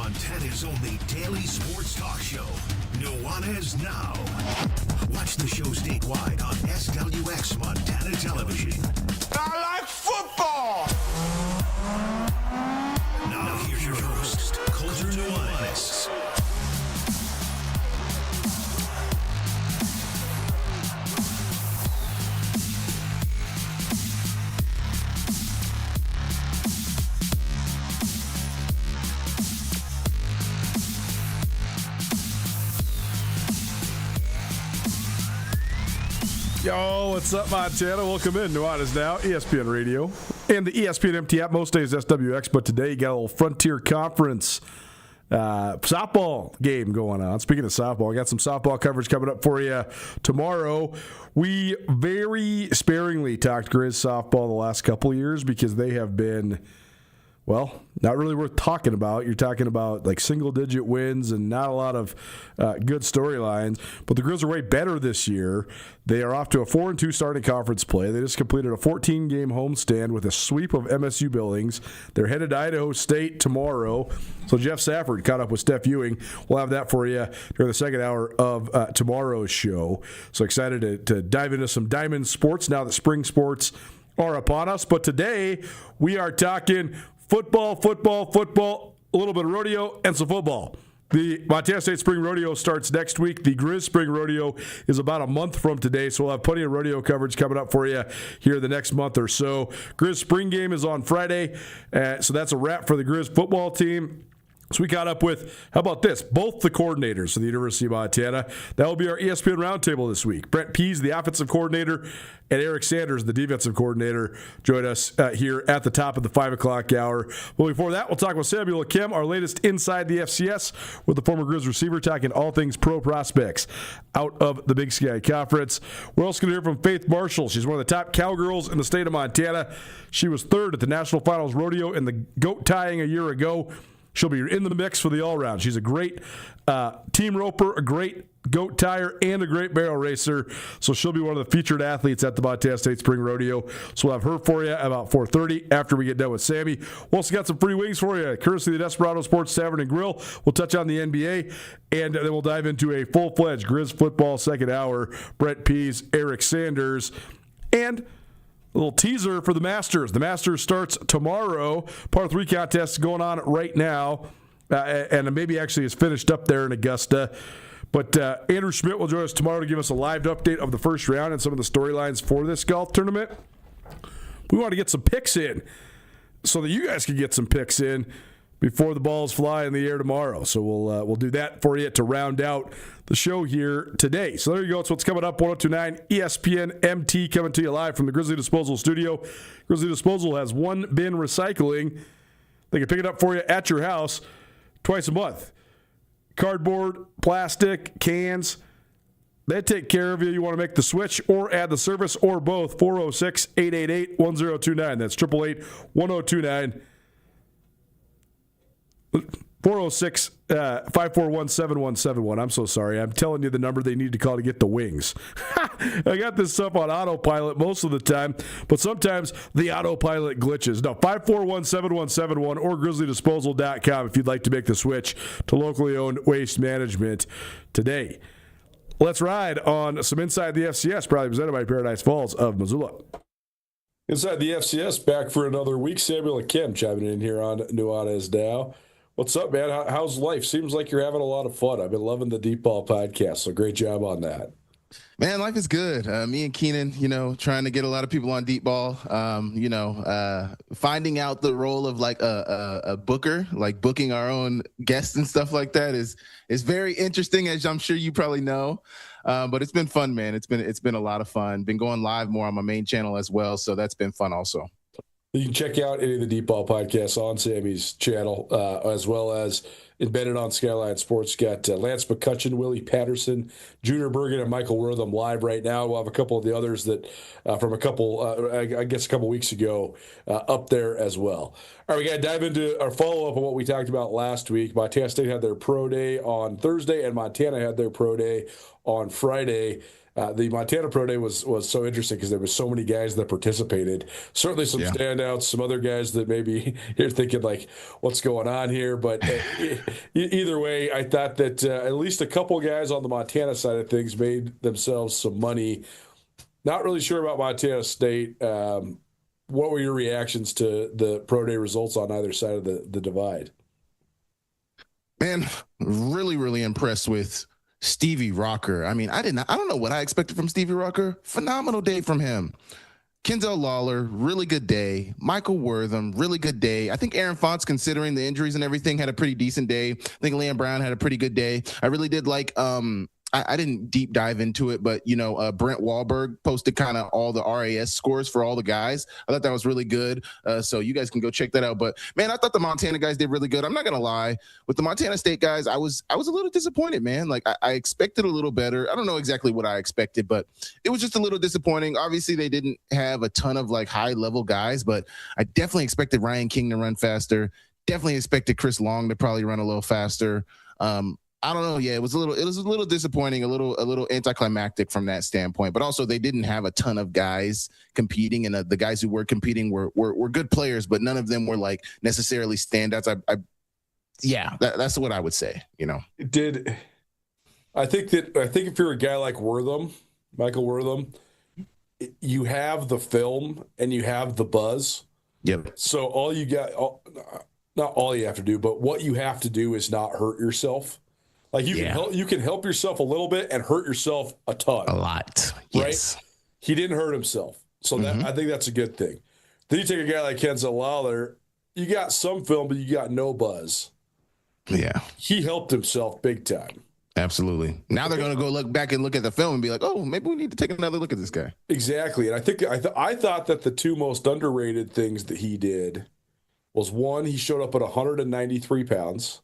Montana's only daily sports talk show, Nuanez Now. Watch the show statewide on SWX Montana Television. I like football! Now here's your host, Coulter Nuanez. Yo, what's up, Montana? Welcome in. Nuanez Now, ESPN Radio, and the ESPN MT app. Most days SWX, but today you got a little Frontier Conference softball game going on. Speaking of softball, I got some softball coverage coming up for you tomorrow. We very sparingly talked Grizz softball the last couple of years because they have been, well, not really worth talking about. You're talking about like single-digit wins and not a lot of good storylines. But the Grizz are way better this year. They are off to a 4-2 start in conference play. They just completed a 14-game homestand with a sweep of MSU Billings. They're headed to Idaho State tomorrow. So Jeff Safford caught up with Steph Ewing. We'll have that for you during the second hour of tomorrow's show. So excited to dive into some Diamond sports now that spring sports are upon us. But today we are talking football, a little bit of rodeo, and some football. The Montana State Spring Rodeo starts next week. The Grizz Spring Rodeo is about a month from today, so we'll have plenty of rodeo coverage coming up for you here the next month or so. Grizz Spring game is on Friday, so that's a wrap for the Grizz football team. So we caught up with, how about this, both the coordinators of the University of Montana. That will be our ESPN Roundtable this week. Brent Pease, the offensive coordinator, and Eric Sanders, the defensive coordinator, join us here at the top of the 5 o'clock hour. But before that, we'll talk with Samuel Kim, our latest Inside the FCS, with the former Grizz receiver, talking all things pro prospects out of the Big Sky Conference. We're also going to hear from Faith Marshall. She's one of the top cowgirls in the state of Montana. She was third at the National Finals Rodeo in the goat tying a year ago. She'll be in the mix for the all-round. She's a great team roper, a great goat tire, and a great barrel racer. So she'll be one of the featured athletes at the Montana State Spring Rodeo. So we'll have her for you about 4:30 after we get done with Sammy. We also got some free wings for you, courtesy of the Desperado Sports Tavern and Grill. We'll touch on the NBA, and then we'll dive into a full-fledged Grizz football second hour. Brett Pease, Eric Sanders, and a little teaser for the Masters. The Masters starts tomorrow. Par 3 contest is going on right now, and maybe actually is finished up there in Augusta. But Andrew Schmidt will join us tomorrow to give us a live update of the first round and some of the storylines for this golf tournament. We want to get some picks in so that you guys can get some picks in before the balls fly in the air tomorrow. So we'll do that for you to round out the show here today. So there you go. It's what's coming up. 102.9 ESPN MT coming to you live from the Grizzly Disposal Studio. Grizzly Disposal has one bin recycling. They can pick it up for you at your house twice a month. Cardboard, plastic, cans. They take care of you. You want to make the switch or add the service or both. 406-888-1029. That's 888-1029. 406-541-7171. I'm so sorry. I'm telling you the number they need to call to get the wings. I got this stuff on autopilot most of the time, but sometimes the autopilot glitches. No, 541-7171 or grizzlydisposal.com if you'd like to make the switch to locally owned waste management today. Let's ride on some Inside the FCS, probably presented by Paradise Falls of Missoula. Inside the FCS, back for another week. Samuel Kim chiming in here on Nuanez Now. What's up, man? How's life? Seems like you're having a lot of fun. I've been loving the Deep Ball podcast, so great job on that. Man, life is good. Me and Keenan, trying to get a lot of people on Deep Ball. Finding out the role of like a booker, like booking our own guests and stuff like that is very interesting, as I'm sure you probably know. But it's been fun, man. It's been a lot of fun. Been going live more on my main channel as well, so that's been fun also. You can check out any of the Deep Ball podcasts on Sammy's channel, as well as embedded on Skyline Sports. Got Lance McCutcheon, Willie Patterson, Junior Bergen, and Michael Wortham live right now. We'll have a couple of the others that from a couple weeks ago up there as well. All right, we got to dive into our follow-up on what we talked about last week. Montana State had their pro day on Thursday, and Montana had their pro day on Friday. The Montana Pro Day was so interesting because there were so many guys that participated. Certainly some standouts, some other guys that maybe you're thinking like, what's going on here? But either way, I thought that at least a couple guys on the Montana side of things made themselves some money. Not really sure about Montana State. What were your reactions to the Pro Day results on either side of the divide? Man, really, really impressed with Stevie Rocker. I mean, I don't know what I expected from Stevie Rocker. Phenomenal day from him. Kenzel Lawler, really good day. Michael Wortham, really good day. I think Aaron Fonts, considering the injuries and everything, had a pretty decent day. I think Liam Brown had a pretty good day. I really did like I didn't deep dive into it, but Brent Wahlberg posted kind of all the RAS scores for all the guys. I thought that was really good. So you guys can go check that out. But man, I thought the Montana guys did really good. I'm not gonna lie, with the Montana State guys, I was a little disappointed, man. Like I expected a little better. I don't know exactly what I expected, but it was just a little disappointing. Obviously, they didn't have a ton of like high level guys, but I definitely expected Ryan King to run faster. Definitely expected Chris Long to probably run a little faster. I don't know. Yeah, it was a little disappointing, a little anticlimactic from that standpoint. But also, they didn't have a ton of guys competing, and the guys who were competing were good players, but none of them were like necessarily standouts. That's what I would say. I think if you're a guy like Michael Wortham, you have the film and you have the buzz. Yep. So not all you have to do, but what you have to do is not hurt yourself. Like you can help yourself a little bit and hurt yourself a ton. A lot. Right? Yes. He didn't hurt himself. So I think that's a good thing. Then you take a guy like Kenzel Lawler, you got some film, but you got no buzz. Yeah. He helped himself big time. Absolutely. Now they're going to go look back and look at the film and be like, oh, maybe we need to take another look at this guy. Exactly. And I thought that the two most underrated things that he did was, one, he showed up at 193 pounds.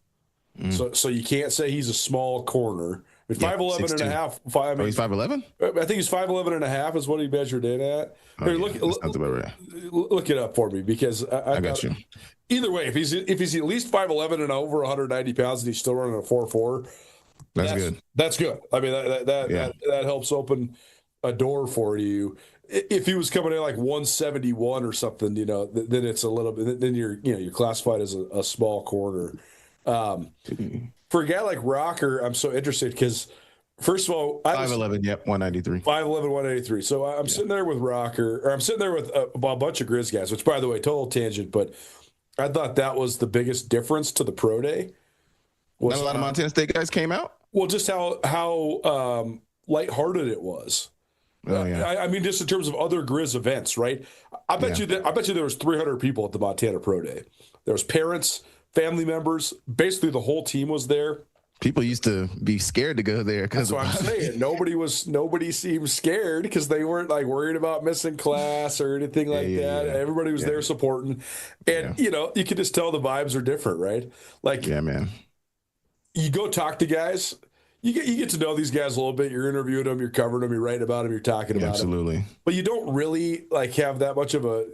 So you can't say he's a small corner. I mean, 5'11 and a half. He's 5'11? I think he's 5'11 and a half is what he measured in at. Look it up for me, because I got you. Either way, if he's at least 5'11 and over 190 pounds and he's still running a 4.4, that's good. That's good. I mean, that helps open a door for you. If he was coming in like 171 or something, then it's a little bit. Then you're classified as a small corner. For a guy like Rocker, I'm so interested because, first of all, 5'11", 193. 5'11", 183. So I'm sitting there with Rocker, or I'm sitting there with a bunch of Grizz guys, which, by the way, total tangent, but I thought that was the biggest difference to the Pro Day. Not a lot of Montana State guys came out? Well, just how lighthearted it was. Oh, yeah. I mean, just in terms of other Grizz events, right? I bet you there was 300 people at the Montana Pro Day. There was parents, family members, basically the whole team was there. People used to be scared to go there. That's what I'm saying. Nobody seemed scared because they weren't like worried about missing class or anything like that. Yeah. Everybody was there supporting. And, you could just tell the vibes are different, right? Like, yeah, man. You go talk to guys. You get to know these guys a little bit. You're interviewing them, you're covering them, you're writing about them, you're talking about them. Absolutely. But you don't really like have that much of a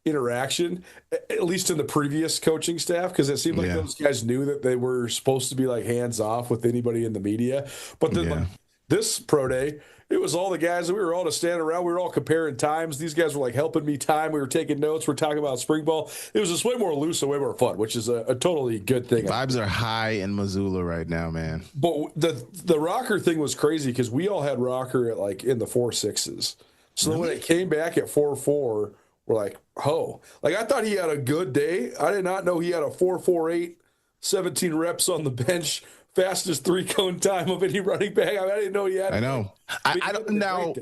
interaction, at least in the previous coaching staff, because it seemed like those guys knew that they were supposed to be like hands off with anybody in the media. But then like, this Pro Day, it was all the guys that we were all just standing around. We were all comparing times. These guys were like helping me time. We were taking notes. We're talking about spring ball. It was just way more loose and way more fun, which is a totally good thing. Vibes are high in Missoula right now, man. But the Rocker thing was crazy because we all had Rocker at like in the 4.6s. So then when it came back at 4.4, we're like, oh. Like I thought he had a good day. I did not know he had a 4.48, 17 reps on the bench. Fastest 3-cone time of any running back. I didn't know he had. I know. I don't know.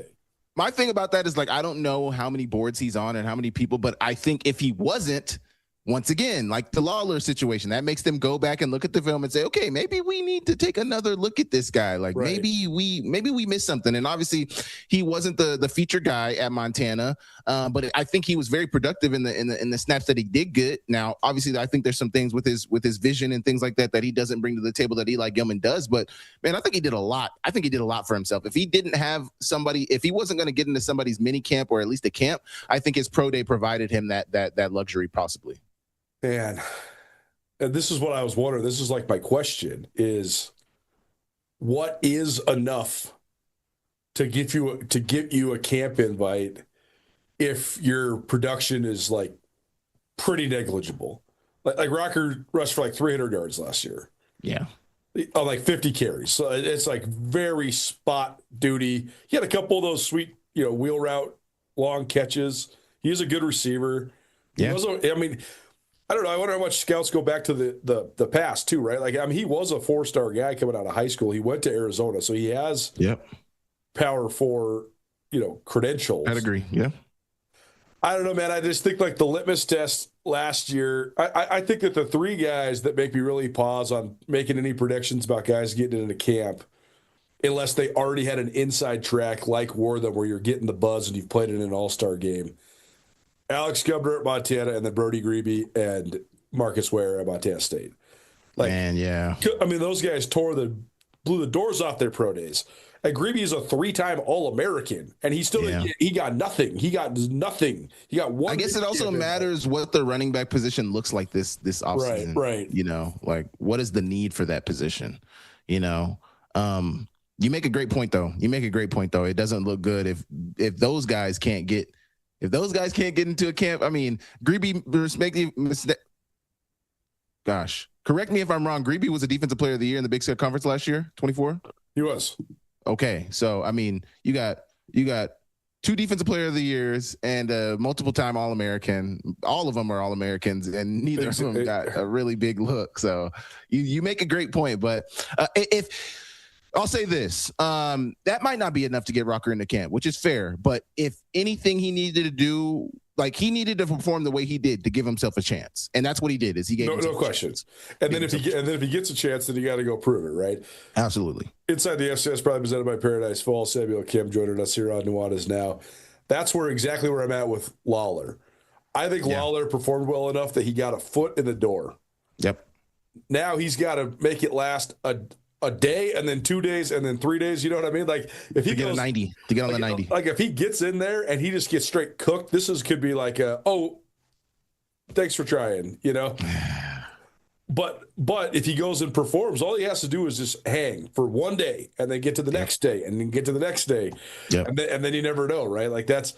My thing about that is like I don't know how many boards he's on and how many people, but I think if he wasn't, once again, like the Lawler situation, that makes them go back and look at the film and say, okay, maybe we need to take another look at this guy. Like maybe we missed something. And obviously, he wasn't the feature guy at Montana, but I think he was very productive in the snaps that he did get. Now, obviously, I think there's some things with his vision and things like that he doesn't bring to the table that Eli Gilman does. But man, I think he did a lot. I think he did a lot for himself. If he didn't have somebody, if he wasn't going to get into somebody's mini camp or at least a camp, I think his pro day provided him that luxury possibly. Man, and this is what I was wondering. This is like my question is, what is enough to get you a camp invite if your production is like pretty negligible. Like Rocker rushed for like 300 yards last year. Yeah. On like 50 carries. So it's like very spot duty. He had a couple of those sweet, wheel route long catches. He's a good receiver. Yeah. I mean, I don't know. I wonder how much scouts go back to the past too, right? Like, I mean, he was a 4-star guy coming out of high school. He went to Arizona, so he has Power 4, credentials. I'd agree. Yeah. I don't know, man. I just think like the litmus test last year, I think that the three guys that make me really pause on making any predictions about guys getting into camp, unless they already had an inside track like Wortham where you're getting the buzz and you've played in an all-star game. Alex Gubner at Montana, and then Brody Grebe and Marcus Ware at Montana State. Like, man, yeah. I mean, those guys blew the doors off their pro days. And Grebe is a 3-time All-American, and he still he got nothing. He got nothing. He got one. I guess it also matters what the running back position looks like this offseason. Right. Like what is the need for that position? You make a great point though. It doesn't look good if those guys can't get into a camp. I mean, Grebe, gosh, correct me if I'm wrong. Grebe was a defensive player of the year in the Big Sky Conference last year, 24. He was. Okay, so I mean, you got 2 defensive player of the years and a multiple-time All-American. All of them are All-Americans, and neither of them got a really big look. So you make a great point, but if I'll say this, that might not be enough to get Rocker into camp, which is fair. But if anything he needed to do, like he needed to perform the way he did to give himself a chance, and that's what he did. Is he gave no questions. And then if he gets a chance, then you got to go prove it, right? Absolutely. Inside the FCS, probably presented by Paradise Falls. Samuel Kim joining us here on Nuanez Now. That's exactly where I'm at with Lawler. I think Lawler performed well enough that he got a foot in the door. Yep. Now he's got to make it last a day and then 2 days and then 3 days. You know what I mean? Like if he goes 90 to get on the 90, like if he gets in there and he just gets straight cooked, could be like thanks for trying, But if he goes and performs, all he has to do is just hang for 1 day and then get to the next day and then get to the next day. Yep. And then you never know, right? Like that's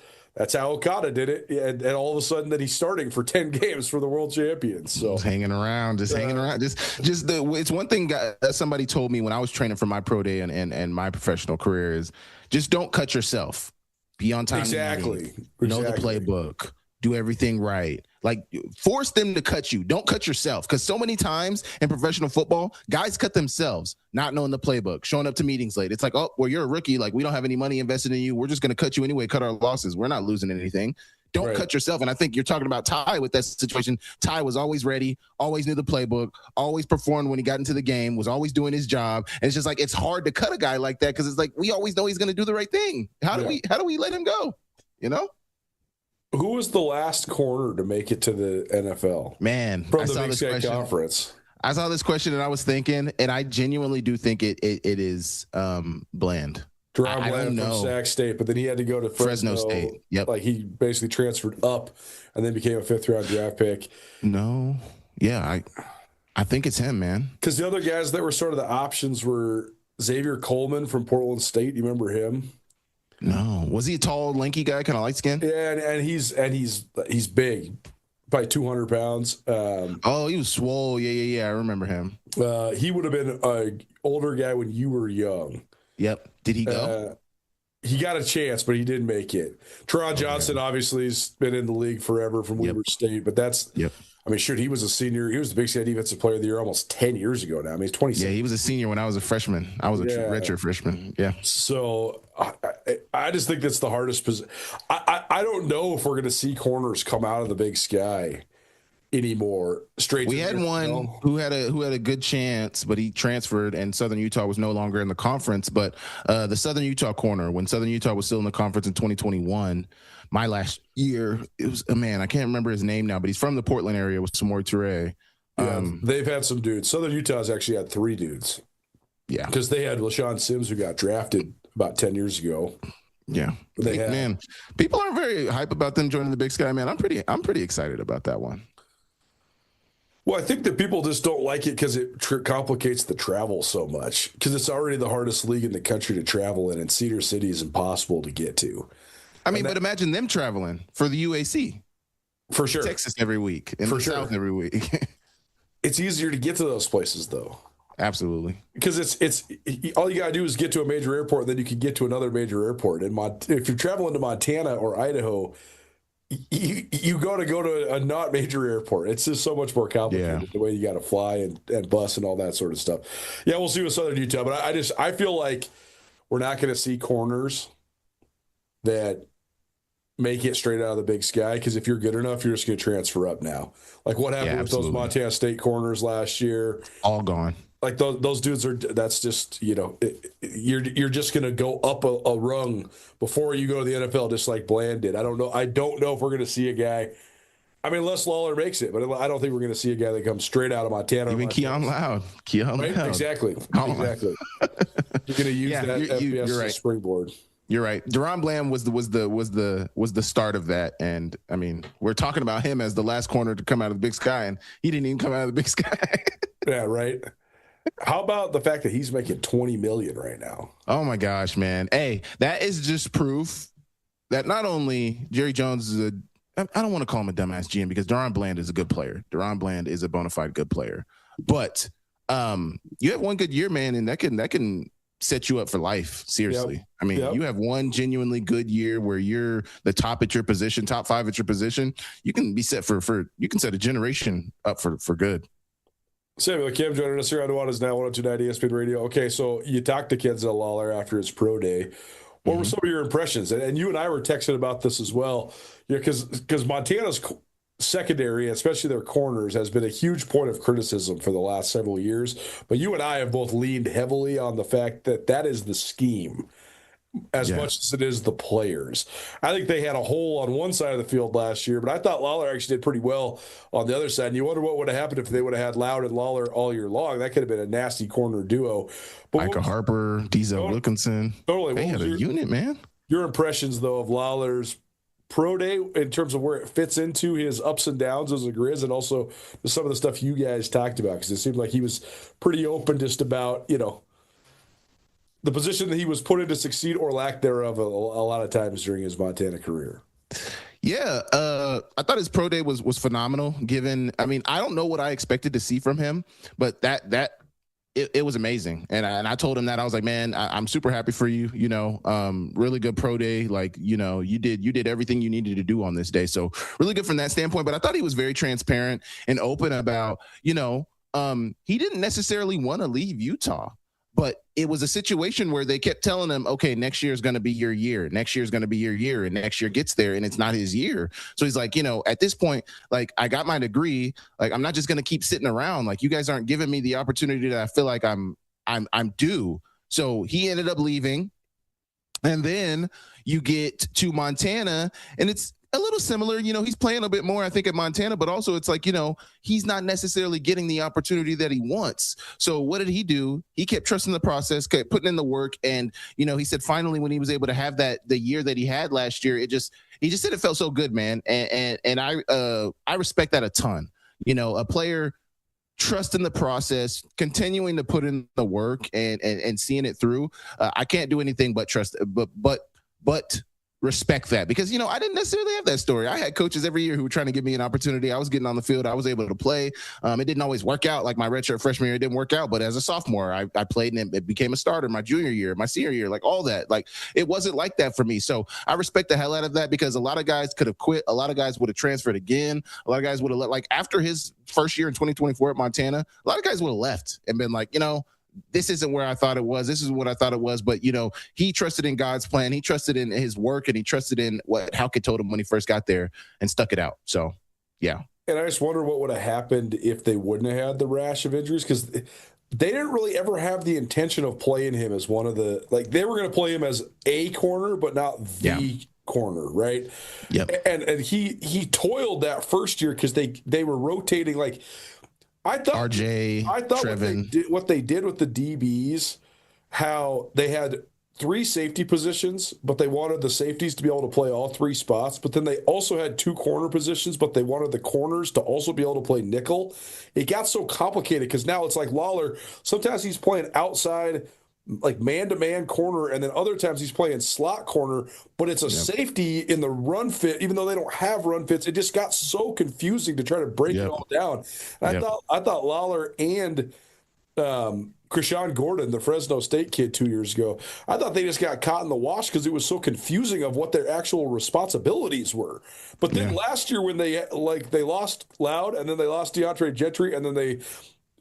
how Okada did it. And all of a sudden that he's starting for 10 games for the world champions. So just hanging around. It's one thing that somebody told me when I was training for my pro day and my professional career is just don't cut yourself. Be on time. Exactly. Know the playbook. Do everything right. Like force them to cut you. Don't cut yourself. Because so many times in professional football, guys cut themselves, not knowing the playbook, showing up to meetings late. It's like, oh, well, you're a rookie. Like we don't have any money invested in you. We're just going to cut you anyway. Cut our losses. We're not losing anything. Don't cut yourself. And I think you're talking about Ty with that situation. Ty was always ready, always knew the playbook, always performed when he got into the game, was always doing his job. And it's just like, it's hard to cut a guy like that because it's like, we always know he's going to do the right thing. How do we let him go? Who was the last corner to make it to the NFL? Man, from the Big Sky Conference. I saw this question and I was thinking, and I genuinely do think it is Bland. Deron Bland from Sac State, but then he had to go to Fresno State. Yep. Like he basically transferred up and then became a 5th-round draft pick. No. Yeah, I think it's him, man. Because the other guys that were sort of the options were Xavier Coleman from Portland State. You remember him? No. Was he a tall, lanky guy, kind of light skinned? Yeah, and he's big, probably 200 pounds. He was swole. Yeah. I remember him. He would have been an older guy when you were young. Yep. Did he go? He got a chance, but he didn't make it. Teron Johnson obviously has been in the league forever from Weber State, but that's I mean, shoot, he was a senior. He was the Big Sky Defensive Player of the Year almost 10 years ago now. I mean, he's 26. Yeah, he was a senior when I was a freshman. I was a redshirt freshman. Yeah. So I just think that's the hardest position. I don't know if we're going to see corners come out of the Big Sky anymore. We had one who had a good chance, but he transferred, and Southern Utah was no longer in the conference. But the Southern Utah corner, when Southern Utah was still in the conference in 2021, my last year, it was a man. I can't remember his name now, but he's from the Portland area with Samori Toure. They've had some dudes. Southern Utah's actually had 3 dudes. Yeah, because they had LaShawn Sims, who got drafted about 10 years ago. Yeah, man, people aren't very hype about them joining the Big Sky. Man, I'm pretty excited about that one. Well, I think that people just don't like it because it complicates the travel so much. Because it's already the hardest league in the country to travel in, and Cedar City is impossible to get to. I mean, but imagine them traveling for the UAC. For sure. Texas every week. And the South every week. It's easier to get to those places, though. Absolutely. Because it's all you got to do is get to a major airport, then you can get to another major airport. And if you're traveling to Montana or Idaho, you go to a not major airport. It's just so much more complicated the way you got to fly and bus and all that sort of stuff. Yeah, we'll see with Southern Utah, but I feel like we're not going to see corners that make it straight out of the Big Sky, because if you're good enough, you're just going to transfer up now. Like what happened with those Montana State corners last year? All gone. Like those dudes that's just, you're just going to go up a rung before you go to the NFL, just like Bland did. I don't know if we're going to see a guy. I mean, unless Lawler makes it, but I don't think we're going to see a guy that comes straight out of Montana. Even Keon Loud. Right? Loud. Exactly. You're going to use that FBS as a springboard. You're right. Deron Bland was the start of that, and I mean, we're talking about him as the last corner to come out of the Big Sky, and he didn't even come out of the Big Sky. Yeah, right. How about the fact that he's making $20 million right now? Oh my gosh, man! Hey, that is just proof that not only Jerry Jones is I don't want to call him a dumbass GM, because Deron Bland is a good player. Deron Bland is a bona fide good player, but you have one good year, man, and that can set you up for life. Seriously. Yep. I mean, you have one genuinely good year where you're the top at your position, top 5 at your position. You can be set you can set a generation up for good. Samuel Kim joining us here on Nuanez Now 102.9 ESPN Radio. Okay, so you talked to Kenzel Lawler after his pro day. What were some of your impressions? And you and I were texting about this as well, because Montana's secondary, especially their corners, has been a huge point of criticism for the last several years. But you and I have both leaned heavily on the fact that is the scheme as much as it is the players. I think they had a hole on one side of the field last year, but I thought Lawler actually did pretty well on the other side. And you wonder what would have happened if they would have had Loud and Lawler all year long. That could have been a nasty corner duo. But Micah Harper, Denzel Wilkinson. Totally. They had a unit, man. Your impressions, though, of Lawler's pro day in terms of where it fits into his ups and downs as a Grizz, and also some of the stuff you guys talked about, because it seemed like he was pretty open just about, the position that he was put in to succeed or lack thereof a lot of times during his Montana career. Yeah, I thought his pro day was phenomenal. Given, I mean, I don't know what I expected to see from him, but it was amazing. And I told him that I was like, man, I'm super happy for you. Really good pro day. Like, you did everything you needed to do on this day. So really good from that standpoint. But I thought he was very transparent and open about, he didn't necessarily want to leave Utah. But it was a situation where they kept telling him, okay, next year is going to be your year. Next year is going to be your year. And next year gets there and it's not his year. So he's like, at this point, like, I got my degree. Like, I'm not just going to keep sitting around. Like, you guys aren't giving me the opportunity that I feel like I'm due. So he ended up leaving. And then you get to Montana, and it's a little similar. He's playing a bit more, I think, at Montana, but also it's like, he's not necessarily getting the opportunity that he wants. So what did he do? He kept trusting the process, kept putting in the work. And, he said finally when he was able to have the year that he had last year, he just said it felt so good, man. And I respect that a ton. A player trusting the process, continuing to put in the work and seeing it through. I can't do anything but trust, but respect that, because I didn't necessarily have that story. I had coaches every year who were trying to give me an opportunity. I was getting on the field, I was able to play. It didn't always work out. Like my redshirt freshman year, it didn't work out, but as a sophomore, I played and it became a starter. My junior year, my senior year, like all that, like it wasn't like that for me. So I respect the hell out of that, because a lot of guys could have quit. A lot of guys would have transferred again. A lot of guys would have like after his first year in 2024 at Montana, a lot of guys would have left and been like, this isn't where I thought it was. This is what I thought it was. But, he trusted in God's plan. He trusted in his work, and he trusted in what Hauke told him when he first got there, and stuck it out. So, yeah. And I just wonder what would have happened if they wouldn't have had the rash of injuries, because they didn't really ever have the intention of playing him as one of the – like they were going to play him as a corner, but not the corner, right? Yep. And he toiled that first year because they were rotating like – I thought RJ, I thought Trevin. what they did with the DBs, how they had three safety positions, but they wanted the safeties to be able to play all three spots. But then they also had two corner positions, but they wanted the corners to also be able to play nickel. It got so complicated because now it's like Lawler, sometimes he's playing outside, like man-to-man corner, and then other times he's playing slot corner, but it's a safety in the run fit, even though they don't have run fits. It just got so confusing to try to break it all down. And I thought Lawler and Krishan Gordon, the Fresno State kid 2 years ago, I thought they just got caught in the wash because it was so confusing of what their actual responsibilities were. But then last year when they lost Loud, and then they lost DeAndre Gentry, and then they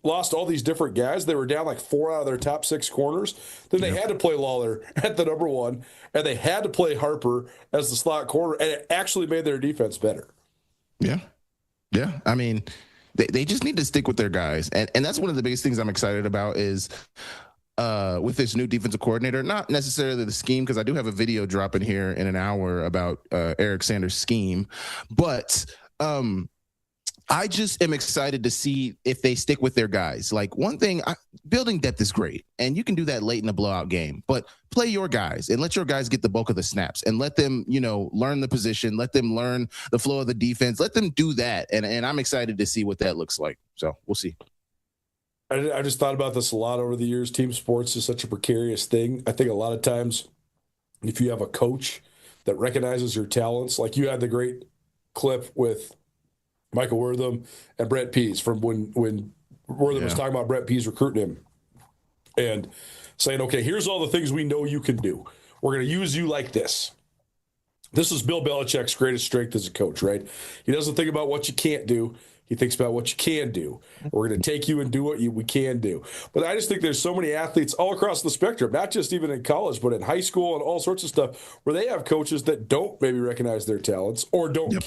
lost all these different guys, they were down like 4 out of their top 6 corners. Then they had to play Lawler at the number 1, and they had to play Harper as the slot corner, and it actually made their defense better. Yeah. I mean, they just need to stick with their guys. And that's one of the biggest things I'm excited about is with this new defensive coordinator, not necessarily the scheme, because I do have a video dropping here in an hour about Eric Sanders' scheme. But I just am excited to see if they stick with their guys. Like, one thing, building depth is great, and you can do that late in a blowout game, but play your guys and let your guys get the bulk of the snaps and let them, learn the position, let them learn the flow of the defense, let them do that. And I'm excited to see what that looks like. So we'll see. I just thought about this a lot over the years. Team sports is such a precarious thing. I think a lot of times if you have a coach that recognizes your talents, like you had the great clip with Michael Wortham and Brett Pease from when Wortham was talking about Brett Pease recruiting him and saying, okay, here's all the things we know you can do. We're going to use you like this. This is Bill Belichick's greatest strength as a coach, right? He doesn't think about what you can't do. He thinks about what you can do. We're going to take you and do what we can do. But I just think there's so many athletes all across the spectrum, not just even in college, but in high school and all sorts of stuff, where they have coaches that don't maybe recognize their talents or don't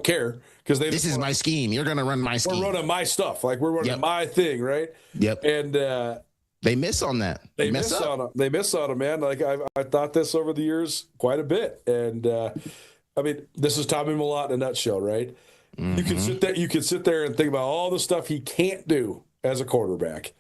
care because they. This is my scheme. You're going to run my scheme. We're running my stuff. Like, we're running my thing, right? Yep. And they miss on that. They miss on them. They miss on them, man. Like, I thought this over the years quite a bit. And I mean, this is Tommy Millott in a nutshell, right? Mm-hmm. You can sit there and think about all the stuff he can't do as a quarterback.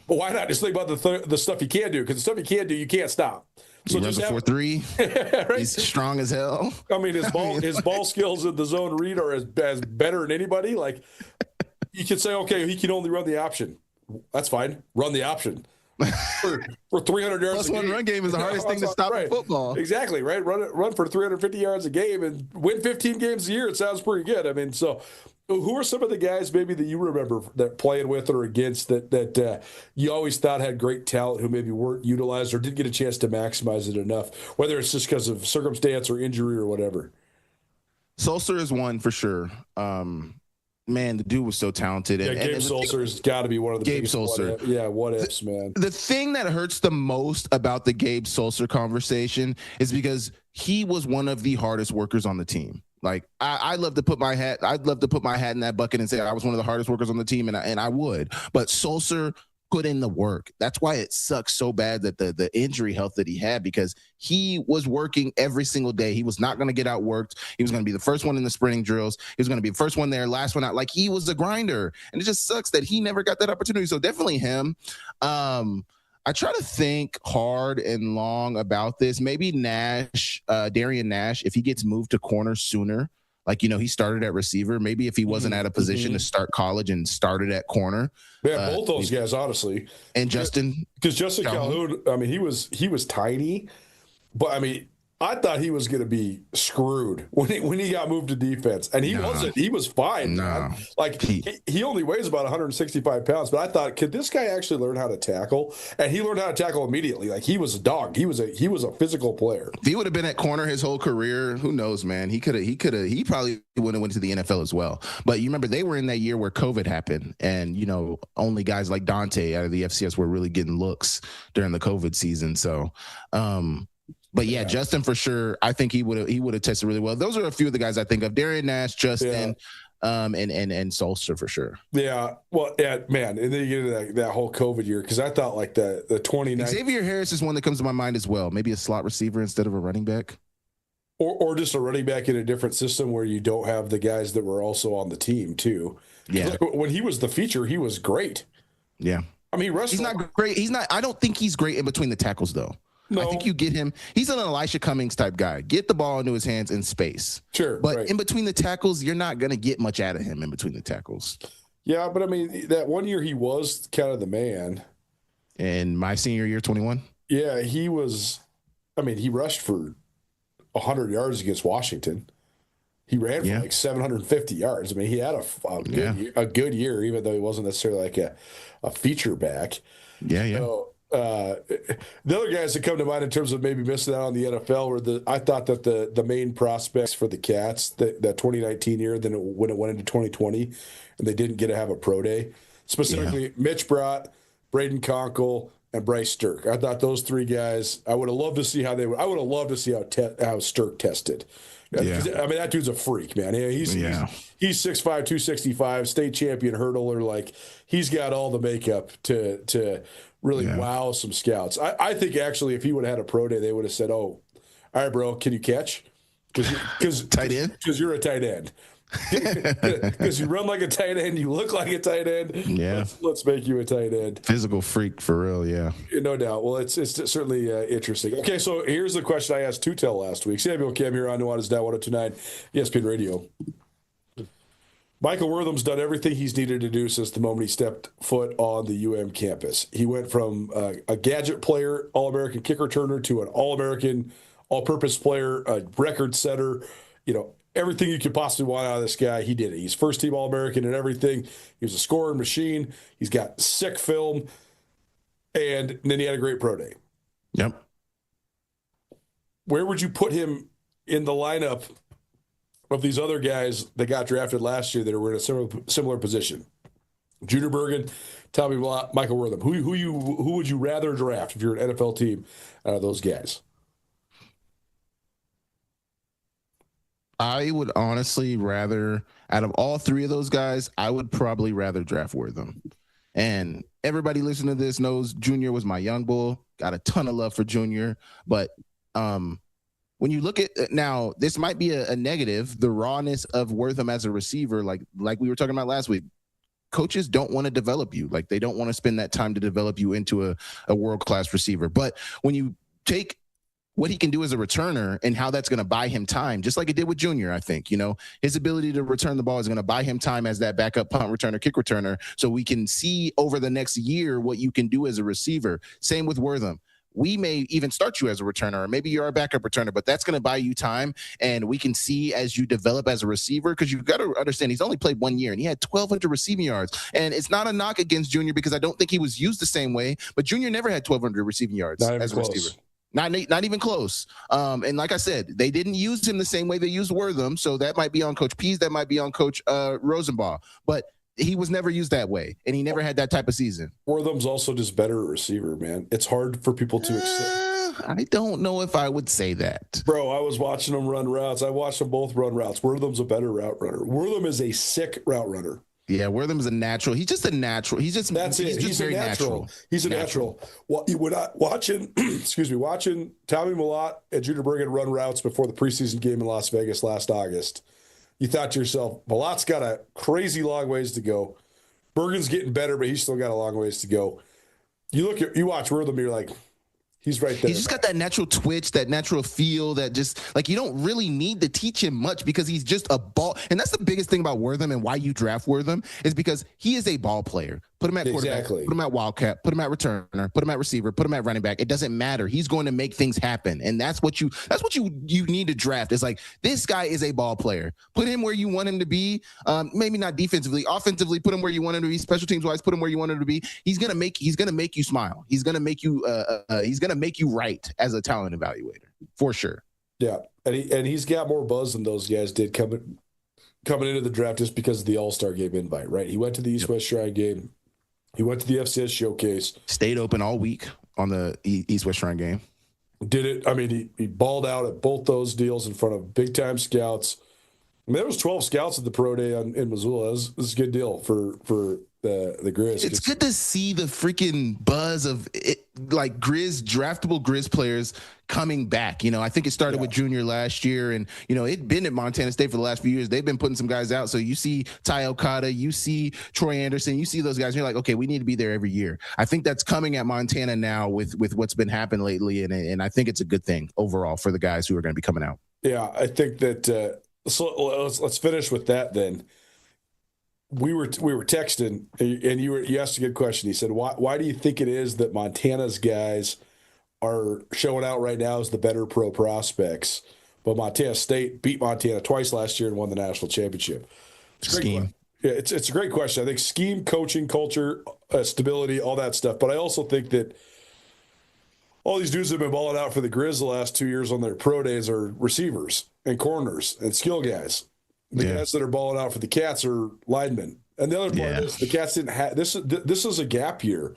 But why not just think about the stuff he can do? Because the stuff he can do, you can't stop. So just 4-3. Right? He's strong as hell. I mean, his ball skills in the zone read are as better than anybody. Like, you could say, okay, he can only run the option. That's fine. Run the option. For 300 yards Plus a one game. Run game is the hardest thing to stop in football. Exactly, right? Run for 350 yards a game and win 15 games a year. It sounds pretty good. I mean, so who are some of the guys maybe that you remember that playing with or against that you always thought had great talent who maybe weren't utilized or didn't get a chance to maximize it enough, whether it's just because of circumstance or injury or whatever? Sulcer is one for sure. Man, the dude was so talented. Yeah, Gabe Sulcer's got to be one of the biggest what ifs, man. The thing that hurts the most about the Gabe Sulcer conversation is because he was one of the hardest workers on the team. Like, I'd love to put my hat in that bucket and say I was one of the hardest workers on the team, and I would. But Sulcer put in the work. That's why it sucks so bad that the injury health that he had, because he was working every single day. He was not going to get outworked. He was going to be the first one in the sprinting drills. He was going to be the first one there, last one out. Like, he was a grinder, and it just sucks that he never got that opportunity. So definitely him. I try to think hard and long about this. Maybe Nash, Darian Nash, if he gets moved to corner sooner. Like, he started at receiver. Maybe if he wasn't at a position to start college and started at corner. Yeah, both those guys, honestly. And Justin. Because Justin Calhoun, I mean, he was tiny, but I mean, I thought he was going to be screwed when he got moved to defense, and he wasn't. He was fine. Man. Like, he only weighs about 165 pounds, but I thought, could this guy actually learn how to tackle? And he learned how to tackle immediately. Like, he was a dog. He was a physical player. If he would have been at corner his whole career, who knows, man? He probably would have went to the NFL as well. But you remember they were in that year where COVID happened, and only guys like Dante out of the FCS were really getting looks during the COVID season. So. But yeah, Justin for sure. I think he would have tested really well. Those are a few of the guys I think of: Darian Nash, Justin, and Sulcer for sure. Yeah, well, yeah, man. And then you get into that whole COVID year, because I thought like the 29. Xavier Harris is one that comes to my mind as well. Maybe a slot receiver instead of a running back, or just a running back in a different system where you don't have the guys that were also on the team too. Yeah, like, when he was the feature, he was great. Yeah, I mean, he's not great. I don't think he's great in between the tackles though. No. I think you get him. He's an Elisha Cummings type guy. Get the ball into his hands in space. Sure. But right. in between the tackles, you're not going to get much out of him in between the tackles. Yeah, but I mean, that one year he was kind of the man. And my senior year, 21. Yeah, he was. I mean, he rushed for 100 yards against Washington. He ran for like 750 yards. I mean, he had a good year, even though he wasn't necessarily like a feature back. Yeah. So, the other guys that come to mind in terms of maybe missing out on the NFL were I thought that the main prospects for the Cats that 2019 year, then when it went into 2020, and they didn't get to have a pro day. Specifically, Mitch Brott, Braden Conkle, and Bryce Stirk. I thought those three guys. I would have loved to see how they would. I would have loved to see how Stirk tested. Yeah. I mean, that dude's a freak, man. He's 6'5", 265, state champion hurdler. Like, he's got all the makeup to really wow some scouts. I think actually if he would have had a pro day, they would have said, "Oh, all right, bro, can you catch? Because tight end? Because you're a tight end. Because you run like a tight end, you look like a tight end. Yeah, let's make you a tight end. Physical freak for real. Yeah, no doubt. Well, it's certainly interesting. Okay, so here's the question I asked Tutel last week. Samuel Kim here on Nuanez Now 102.9 ESPN Radio. Michael Wortham's done everything he's needed to do since the moment he stepped foot on the campus. He went from a gadget player, All-American kick returner, to an All-American, all-purpose player, a record setter. Everything you could possibly want out of this guy, he did it. He's first-team All-American and everything. He was a scoring machine. He's got sick film. And then he had a great pro day. Yep. Where would you put him in the lineup of these other guys that got drafted last year that were in a similar position? Junior Bergen, Tommy Blott, Michael Wortham. Who would you rather draft if you're an NFL team out of those guys? I would honestly rather, out of all three of those guys, I would probably rather draft Wortham. And everybody listening to this knows Junior was my young bull. Got a ton of love for Junior. But when you look at now, this might be a negative, the rawness of Wortham as a receiver, like we were talking about last week. Coaches don't want to develop you. Like, they don't want to spend that time to develop you into a world-class receiver. But when you take what he can do as a returner and how that's going to buy him time, just like it did with Junior, I think, his ability to return the ball is going to buy him time as that backup punt returner, kick returner. So we can see over the next year what you can do as a receiver. Same with Wortham. We may even start you as a returner, or maybe you're a backup returner, but that's going to buy you time. And we can see as you develop as a receiver, because you've got to understand he's only played 1 year and he had 1,200 receiving yards. And it's not a knock against Junior, because I don't think he was used the same way, but Junior never had 1,200 receiving yards as a receiver. Not even close. And like I said, they didn't use him the same way they used Wortham. So that might be on Coach Pease. That might be on Coach Rosenbaugh. But he was never used that way, and he never had that type of season. Wortham's also just better at receiver, man. It's hard for people to accept. I don't know if I would say that. Bro, I was watching them run routes. I watched them both run routes. Wortham's a better route runner. Wortham is a sick route runner. Yeah, Wortham is a natural. He's just a natural. He's just very natural. He's a natural. When watching Tommy Mellott and Junior Bergen run routes before the preseason game in Las Vegas last August, you thought to yourself, Mellott's got a crazy long ways to go. Bergen's getting better, but he's still got a long ways to go. You watch Wortham, you're like, he's right there. He's just got that natural twitch, that natural feel, that just, like, you don't really need to teach him much, because he's just a ball. And that's the biggest thing about Wortham, and why you draft Wortham, is because he is a ball player. Put him at quarterback, put him at wildcat, put him at returner, put him at receiver, put him at running back. It doesn't matter. He's going to make things happen. And that's what you need to draft. It's like, this guy is a ball player. Put him where you want him to be. Maybe not defensively, offensively, put him where you want him to be. Special teams wise, put him where you want him to be. He's going to make you smile. He's going to make you right as a talent evaluator, for sure. Yeah. And he's got more buzz than those guys did coming into the draft, just because of the All-Star game invite, right? He went to the East-West Shrine game. He went to the FCS showcase. Stayed open all week on the East-West Shrine game. Did it. I mean, he balled out at both those deals in front of big-time scouts. I mean, there was 12 scouts at the pro day in Missoula. This is a good deal for the Grizz. It's good to see the freaking buzz of it, like draftable Grizz players coming back. I think it started with Junior last year, and it'd been at Montana State for the last few years. They've been putting some guys out. So you see Ty Okada, you see Troy Anderson, you see those guys. And you're like, okay, we need to be there every year. I think that's coming at Montana now with what's been happening lately, and I think it's a good thing overall for the guys who are going to be coming out. Yeah, I think that. So let's finish with that then. We were texting, and you asked a good question. He said, "Why do you think it is that Montana's guys are showing out right now as the better pro prospects, but Montana State beat Montana twice last year and won the national championship?" Scheme. Yeah, it's a great question. I think scheme, coaching, culture, stability, all that stuff. But I also think that all these dudes that have been balling out for the Grizz the last 2 years on their pro days are receivers and corners and skill guys. The guys that are balling out for the Cats are linemen. And the other part is the Cats didn't have this is a gap year.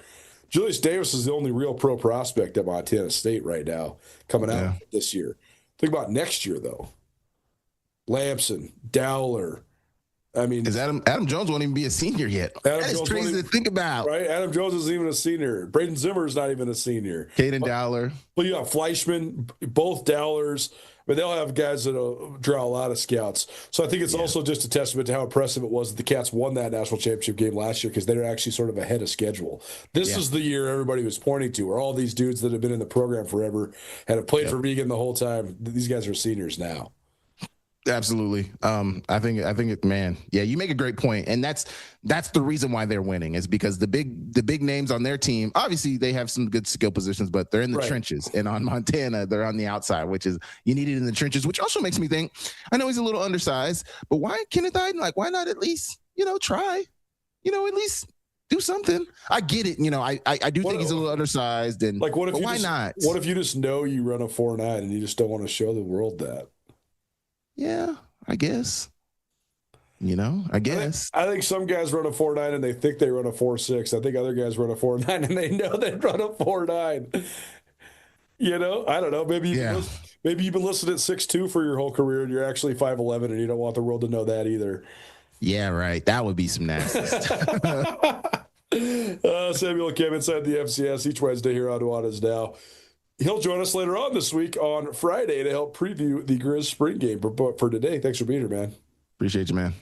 Julius Davis is the only real pro prospect at Montana State right now coming out this year. Think about next year though. Lamson, Dowler. I mean, because Adam Jones won't even be a senior yet. That is crazy to think about. Right? Adam Jones isn't even a senior. Braden Zimmer is not even a senior. Caden Dowler. Well, you have Fleischman, both Dowlers. But they'll have guys that'll draw a lot of scouts. So I think it's also just a testament to how impressive it was that the Cats won that national championship game last year because they're actually sort of ahead of schedule. This is the year everybody was pointing to, where all these dudes that have been in the program forever and have played for Regan the whole time. These guys are seniors now. Absolutely. I think it, man. Yeah, you make a great point, and that's the reason why they're winning is because the big names on their team, obviously they have some good skill positions, but they're in the trenches, and on Montana they're on the outside, which is you need it in the trenches. Which also makes me think, I know he's a little undersized, but why Kenneth Iden? Like, why not at least try, at least do something? I get it. I do think he's a little undersized, and like why not? What if you just know you run a 4.9 and you just don't want to show the world that? Yeah, I guess. I guess. I think some guys run a 4.9 and they think they run a 4.6. I think other guys run a 4.9 and they know they run a 4.9. I don't know. Maybe you've been listed at 6'2" for your whole career and you're actually 5'11" and you don't want the world to know that either. Yeah, right. That would be some nasty stuff. Samuel Kim inside the FCS each Wednesday here on Nuanez Now. He'll join us later on this week on Friday to help preview the Grizz spring game. But for today, thanks for being here, man. Appreciate you, man.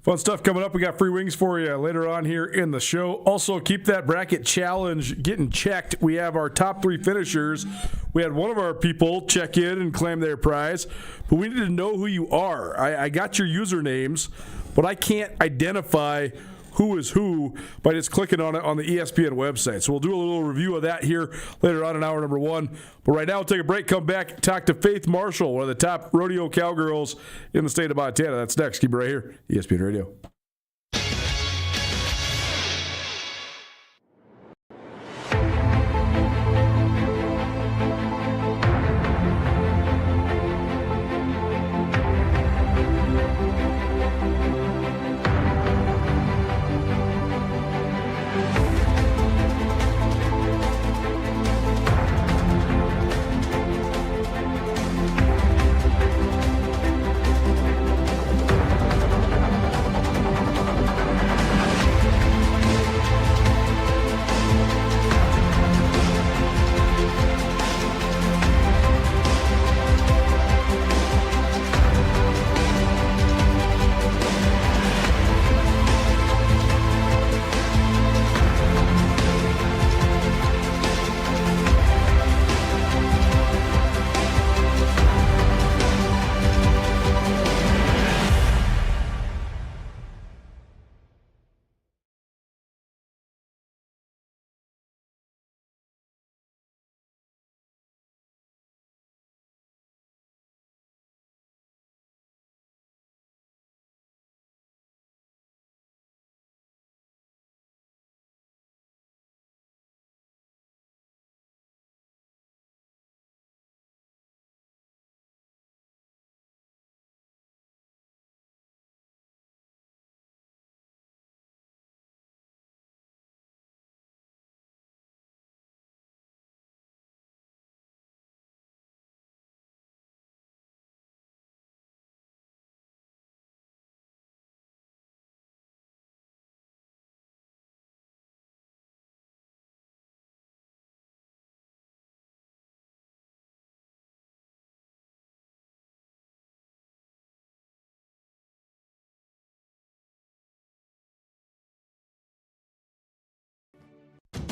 Fun stuff coming up. We got free wings for you later on here in the show. Also, keep that bracket challenge getting checked. We have our top 3 finishers. We had one of our people check in and claim their prize, but we need to know who you are. I got your usernames, but I can't identify who is who by just clicking on it on the ESPN website. So we'll do a little review of that here later on in hour number 1. But right now, we'll take a break, come back, talk to Faith Marshall, one of the top rodeo cowgirls in the state of Montana. That's next. Keep it right here, ESPN Radio.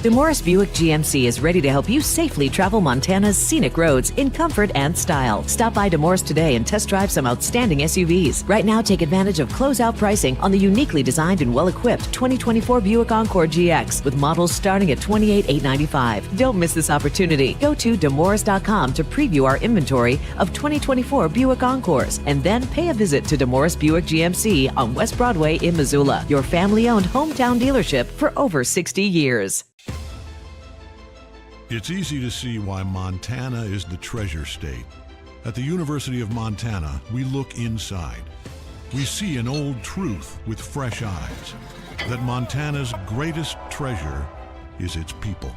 DeMorris Buick GMC is ready to help you safely travel Montana's scenic roads in comfort and style. Stop by DeMorris today and test drive some outstanding SUVs. Right now, take advantage of closeout pricing on the uniquely designed and well-equipped 2024 Buick Encore GX with models starting at $28,895. Don't miss this opportunity. Go to demorris.com to preview our inventory of 2024 Buick Encores and then pay a visit to DeMorris Buick GMC on West Broadway in Missoula, your family-owned hometown dealership for over 60 years. It's easy to see why Montana is the treasure state. At the University of Montana, we look inside. We see an old truth with fresh eyes, that Montana's greatest treasure is its people.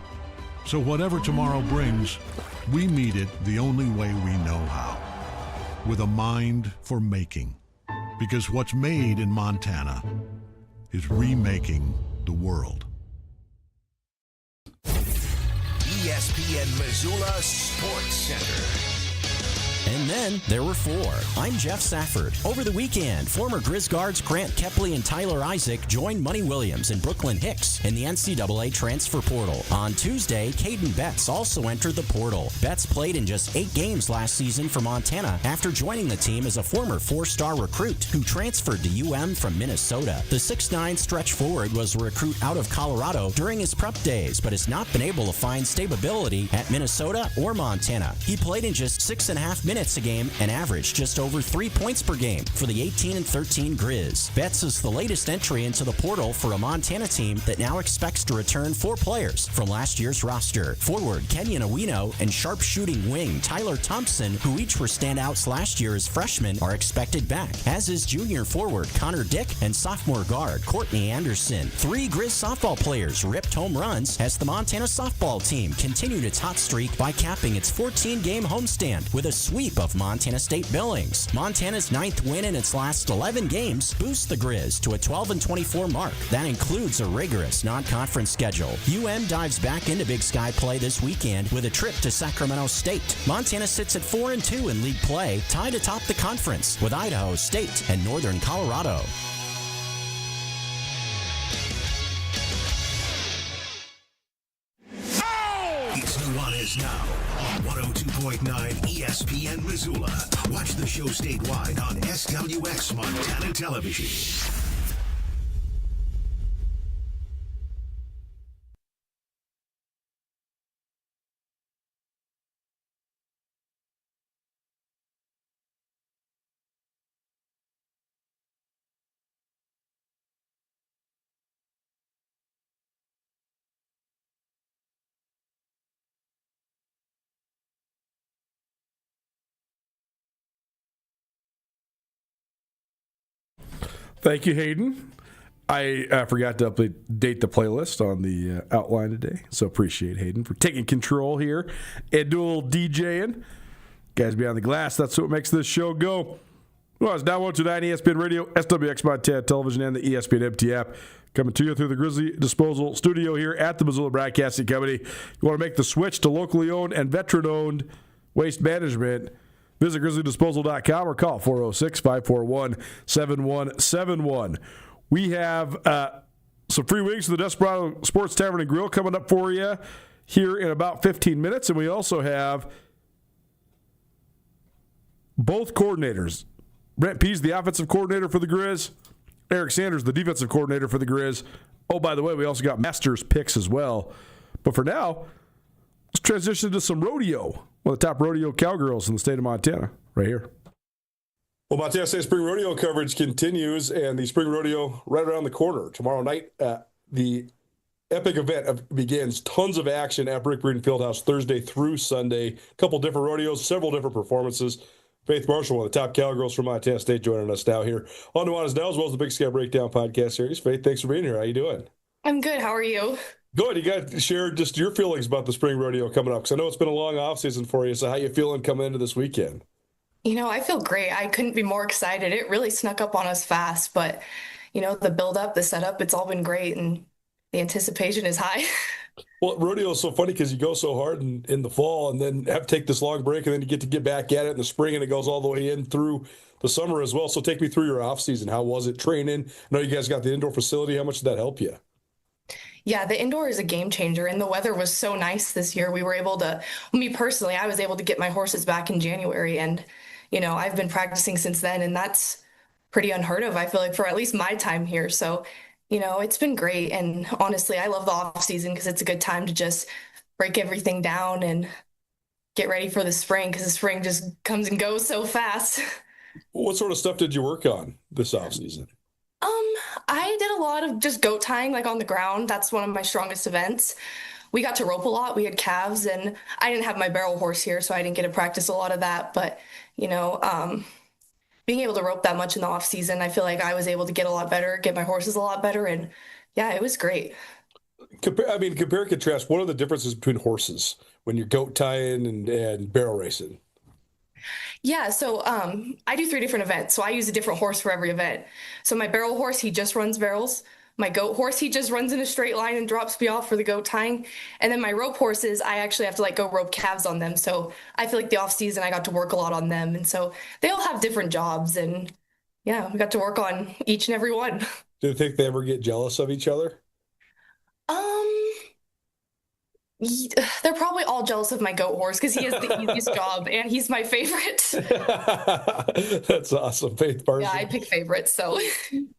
So whatever tomorrow brings, we meet it the only way we know how, with a mind for making. Because what's made in Montana is remaking the world. ESPN Missoula Sports Center. And then there were four. I'm Jeff Safford. Over the weekend, former Grizz guards Grant Kepley and Tyler Isaac joined Money Williams and Brooklyn Hicks in the NCAA transfer portal. On Tuesday, Caden Betts also entered the portal. Betts played in just 8 games last season for Montana after joining the team as a former 4-star recruit who transferred to UM from Minnesota. The 6'9" stretch forward was a recruit out of Colorado during his prep days, but has not been able to find stability at Minnesota or Montana. He played in just 6.5 minutes a game and averaged just over 3 points per game for the 18-13 Grizz. Betts is the latest entry into the portal for a Montana team that now expects to return 4 players from last year's roster. Forward Kenyon Owino and sharpshooting wing Tyler Thompson, who each were standouts last year as freshmen, are expected back, as is junior forward Connor Dick and sophomore guard Courtney Anderson. 3 Grizz softball players ripped home runs as the Montana softball team continued its hot streak by capping its 14-game homestand with a sweep of Montana State Billings. Montana's 9th win in its last 11 games boosts the Grizz to a 12-24 mark. That includes a rigorous non-conference schedule. UM dives back into Big Sky play this weekend with a trip to Sacramento State. Montana sits at 4-2 in league play, tied atop the conference with Idaho State and Northern Colorado. It's Nuanez Now on 102.9 ESPN Missoula. Watch the show statewide on SWX Montana Television. Thank you, Hayden. I forgot to update the playlist on the outline today, so appreciate Hayden for taking control here and do a little DJing. Guys behind the glass, that's what makes this show go. Well, it's now 129 ESPN Radio, SWX Montana Television, and the ESPN MT app. Coming to you through the Grizzly Disposal Studio here at the Missoula Broadcasting Company. You want to make the switch to locally owned and veteran-owned waste management, visit grizzlydisposal.com or call 406-541-7171. We have some free wings to the Desperado Sports Tavern and Grill coming up for you here in about 15 minutes. And we also have both coordinators. Brent Pease, the offensive coordinator for the Grizz. Eric Sanders, the defensive coordinator for the Grizz. Oh, by the way, we also got Masters picks as well. But for now, let's transition to some rodeo. One of the top rodeo cowgirls in the state of Montana, right here. Well, Montana State Spring Rodeo coverage continues, and the Spring Rodeo right around the corner. Tomorrow night, the epic event begins. Tons of action at Brick Breeden Fieldhouse Thursday through Sunday. A couple different rodeos, several different performances. Faith Marshall, one of the top cowgirls from Montana State, joining us now here on Nuanez Now, as well as the Big Sky Breakdown podcast series. Faith, thanks for being here. How you doing? I'm good. How are you? Good. You got to share just your feelings about the Spring Rodeo coming up, because I know it's been a long offseason for you. So how you feeling coming into this weekend? You know, I feel great. I couldn't be more excited. It really snuck up on us fast, but, you know, the build-up, the setup, it's all been great, and the anticipation is high. Well, rodeo is so funny because you go so hard in the fall and then have to take this long break, and then you get back at it in the spring, and it goes all the way in through the summer as well. So take me through your offseason. How was it training? I know you guys got the indoor facility. How much did that help you? Yeah, the indoor is a game changer, and the weather was so nice this year. We were able to, me personally, I was able to get my horses back in January, and I've been practicing since then, and that's pretty unheard of, I feel like, for at least my time here. So, it's been great, and honestly, I love the off season because it's a good time to just break everything down and get ready for the spring because the spring just comes and goes so fast. What sort of stuff did you work on this offseason? I did a lot of just goat tying, like on the ground. That's one of my strongest events. We got to rope a lot. We had calves, and I didn't have my barrel horse here, so I didn't get to practice a lot of that. But, being able to rope that much in the off season, I feel like I was able to get a lot better, get my horses a lot better, and yeah, it was great. Compare and contrast. What are the differences between horses when you're goat tying and barrel racing? Yeah, so I do 3 different events, so I use a different horse for every event. So my barrel horse, he just runs barrels. My goat horse, he just runs in a straight line and drops me off for the goat tying. And then my rope horses, I actually have to like go rope calves on them. So I feel like the off season I got to work a lot on them. And so they all have different jobs, and yeah, we got to work on each and every one. Do you think they ever get jealous of each other? Um, they're probably all jealous of my goat horse because he has the easiest job and he's my favorite. That's awesome. Faith Marshall. Yeah, I pick favorites, so.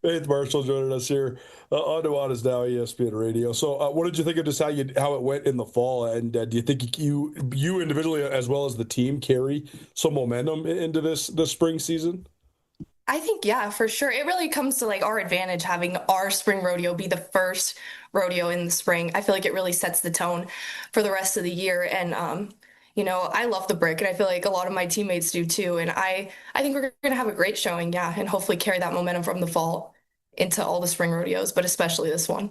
Faith Marshall joining us here on Nuanez Now ESPN Radio. So, what did you think of just how it went in the fall? And do you think you individually as well as the team carry some momentum into this spring season? I think, yeah, for sure. It really comes to like our advantage having our spring rodeo be the first rodeo in the spring. I feel like it really sets the tone for the rest of the year. And, I love the brick, and I feel like a lot of my teammates do too. And I think we're going to have a great showing, yeah, and hopefully carry that momentum from the fall into all the spring rodeos, but especially this one.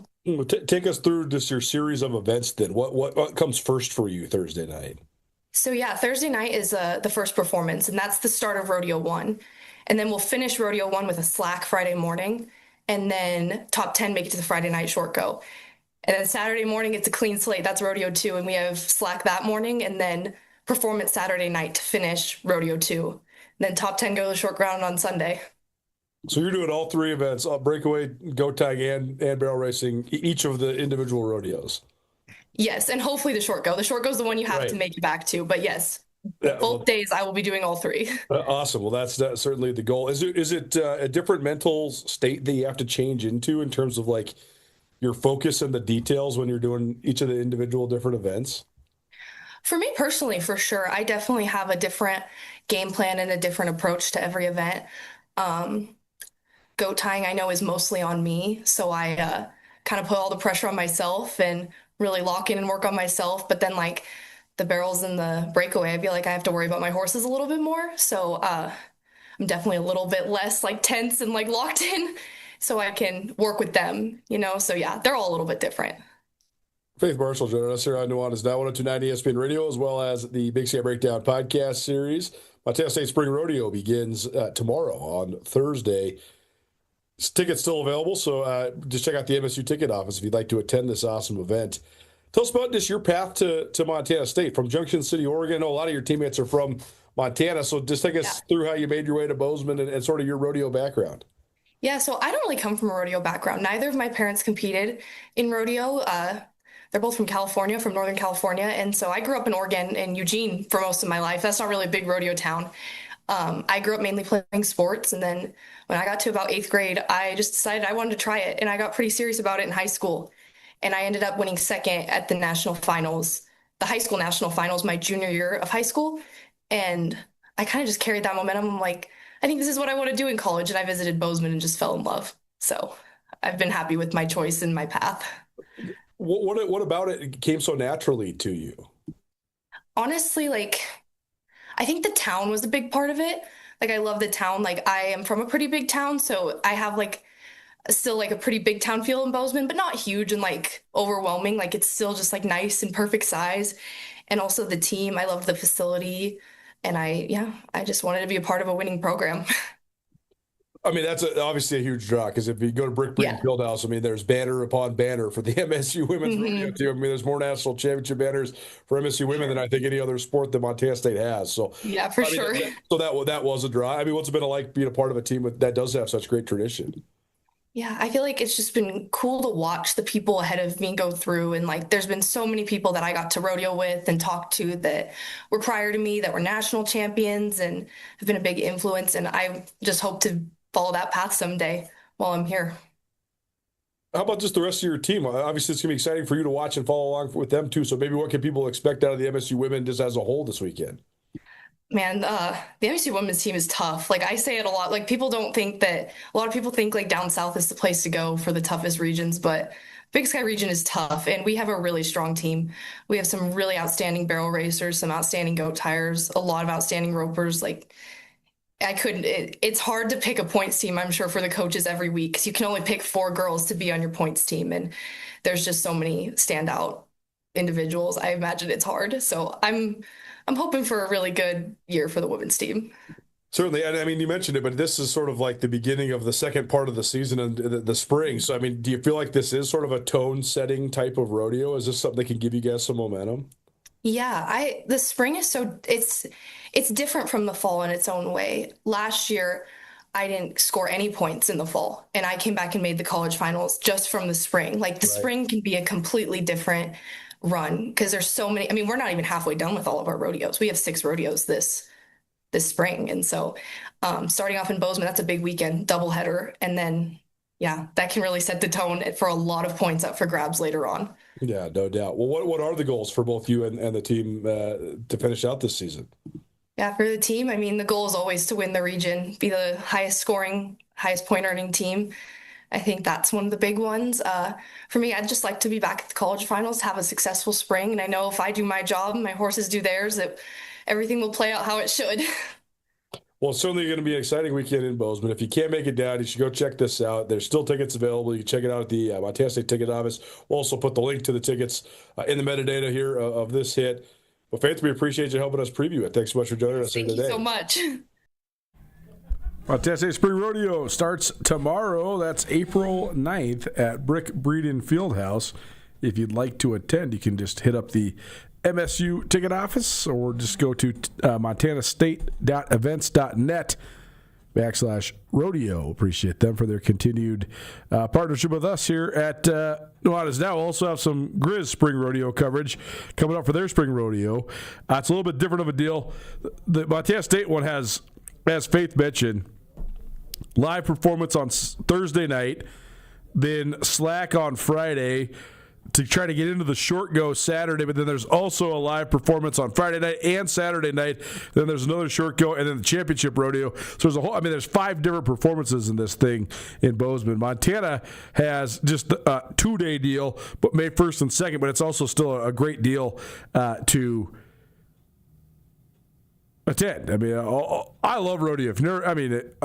Take us through just your series of events then. What comes first for you Thursday night? So, yeah, Thursday night is the first performance, and that's the start of Rodeo 1. And then we'll finish Rodeo 1 with a slack Friday morning, and then top 10 make it to the Friday night short go. And then Saturday morning, it's a clean slate. That's Rodeo 2, and we have slack that morning, and then performance Saturday night to finish Rodeo 2. And then top 10 go to the short ground on Sunday. So you're doing all 3 events, breakaway, goat tag, and barrel racing, each of the individual rodeos. Yes, and hopefully the short go. The short go is the one you have to make it back to, but yes. Yeah, both days I will be doing all 3. Awesome. Well, that's certainly the goal. Is it a different mental state that you have to change into in terms of like your focus and the details when you're doing each of the individual different events? For me personally, for sure, I definitely have a different game plan and a different approach to every event. Goat tying I know is mostly on me, so I kind of put all the pressure on myself and really lock in and work on myself. But then like the barrels and the breakaway, I feel like I have to worry about my horses a little bit more. So I'm definitely a little bit less like tense and like locked in so I can work with them, So yeah, they're all a little bit different. Faith Marshall joining us here on Nuanez Now 102.9 ESPN Radio, as well as the Big Sky Breakdown podcast series. Montana State Spring Rodeo begins tomorrow on Thursday. Tickets still available, so just check out the MSU ticket office if you'd like to attend this awesome event. Tell us about just your path to Montana State from Junction City, Oregon. I know a lot of your teammates are from Montana, so just take us through how you made your way to Bozeman and sort of your rodeo background. Yeah, so I don't really come from a rodeo background. Neither of my parents competed in rodeo. They're both from California, from Northern California, and so I grew up in Oregon and Eugene for most of my life. That's not really a big rodeo town. I grew up mainly playing sports, and then when I got to about 8th grade, I just decided I wanted to try it, and I got pretty serious about it in high school. And I ended up winning second at the national finals, the high school national finals, my junior year of high school. And I kind of just carried that momentum. I'm like, I think this is what I want to do in college. And I visited Bozeman and just fell in love. So I've been happy with my choice and my path. What about it came so naturally to you? Honestly, like, I think the town was a big part of it. Like, I love the town. Like, I am from a pretty big town, so I have like still like a pretty big town feel in Bozeman, but not huge and like overwhelming. Like, it's still just like nice and perfect size. And also the team, I love the facility, and I just wanted to be a part of a winning program. I mean, that's obviously a huge draw, because if you go to Brick Breeden Fieldhouse, I mean, there's banner upon banner for the MSU women's rodeo team. I mean, there's more national championship banners for MSU women than I think any other sport that Montana State has. So yeah, for sure. So that was a draw. I mean, what's it been like being a part of a team that does have such great tradition? Yeah, I feel like it's just been cool to watch the people ahead of me go through. And like, there's been so many people that I got to rodeo with and talk to that were prior to me that were national champions and have been a big influence. And I just hope to follow that path someday while I'm here. How about just the rest of your team? Obviously, it's going to be exciting for you to watch and follow along with them too. So maybe what can people expect out of the MSU women just as a whole this weekend? Man, the MST women's team is tough. Like I say it a lot. Like people don't think that a lot of people think like down south is the place to go for the toughest regions, but Big Sky region is tough, and we have a really strong team. We have some really outstanding barrel racers, some outstanding goat tires, a lot of outstanding ropers. Like it's hard to pick a points team, I'm sure, for the coaches every week because you can only pick 4 girls to be on your points team, and there's just so many standout individuals. I imagine it's hard. So I'm hoping for a really good year for the women's team. Certainly. And I mean, you mentioned it, but this is sort of like the beginning of the second part of the season and the spring. So, I mean, do you feel like this is sort of a tone setting type of rodeo? Is this something that can give you guys some momentum? Yeah, the spring is it's different from the fall in its own way. Last year, I didn't score any points in the fall, and I came back and made the college finals just from the spring. Like the spring can be a completely different run because there's so many. I mean, we're not even halfway done with all of our rodeos. We have 6 rodeos this spring, and so starting off in Bozeman, that's a big weekend doubleheader, and then yeah, that can really set the tone for a lot of points up for grabs later on. Yeah, no doubt. Well, what are the goals for both you and the team to finish out this season? Yeah, for the team, I mean, the goal is always to win the region, be the highest scoring, highest point earning team. I think that's one of the big ones. For me, I'd just like to be back at the college finals, have a successful spring. And I know if I do my job and my horses do theirs, that everything will play out how it should. Well, it's certainly going to be an exciting weekend in Bozeman. If you can't make it down, you should go check this out. There's still tickets available. You can check it out at the Montana State Ticket Office. We'll also put the link to the tickets in the metadata here of this hit. Well, Faith, we appreciate you helping us preview it. Thanks so much for joining us here today. Thank you so much. Montana State Spring Rodeo starts tomorrow. That's April 9th at Brick Breeden Fieldhouse. If you'd like to attend, you can just hit up the MSU ticket office or just go to montanastate.events.net/rodeo. Appreciate them for their continued partnership with us here at Nuanez Now. We'll also have some Grizz Spring Rodeo coverage coming up for their Spring Rodeo. It's a little bit different of a deal. The Montana State one has, as Faith mentioned, live performance on Thursday night, then slack on Friday to try to get into the short go Saturday, but then there's also a live performance on Friday night and Saturday night. Then there's another short go, and then the championship rodeo. So there's there's 5 different performances in this thing in Bozeman. Montana has just a 2-day deal, but May 1st and 2nd, but it's also still a great deal to attend. I mean, I love rodeo. If you're, I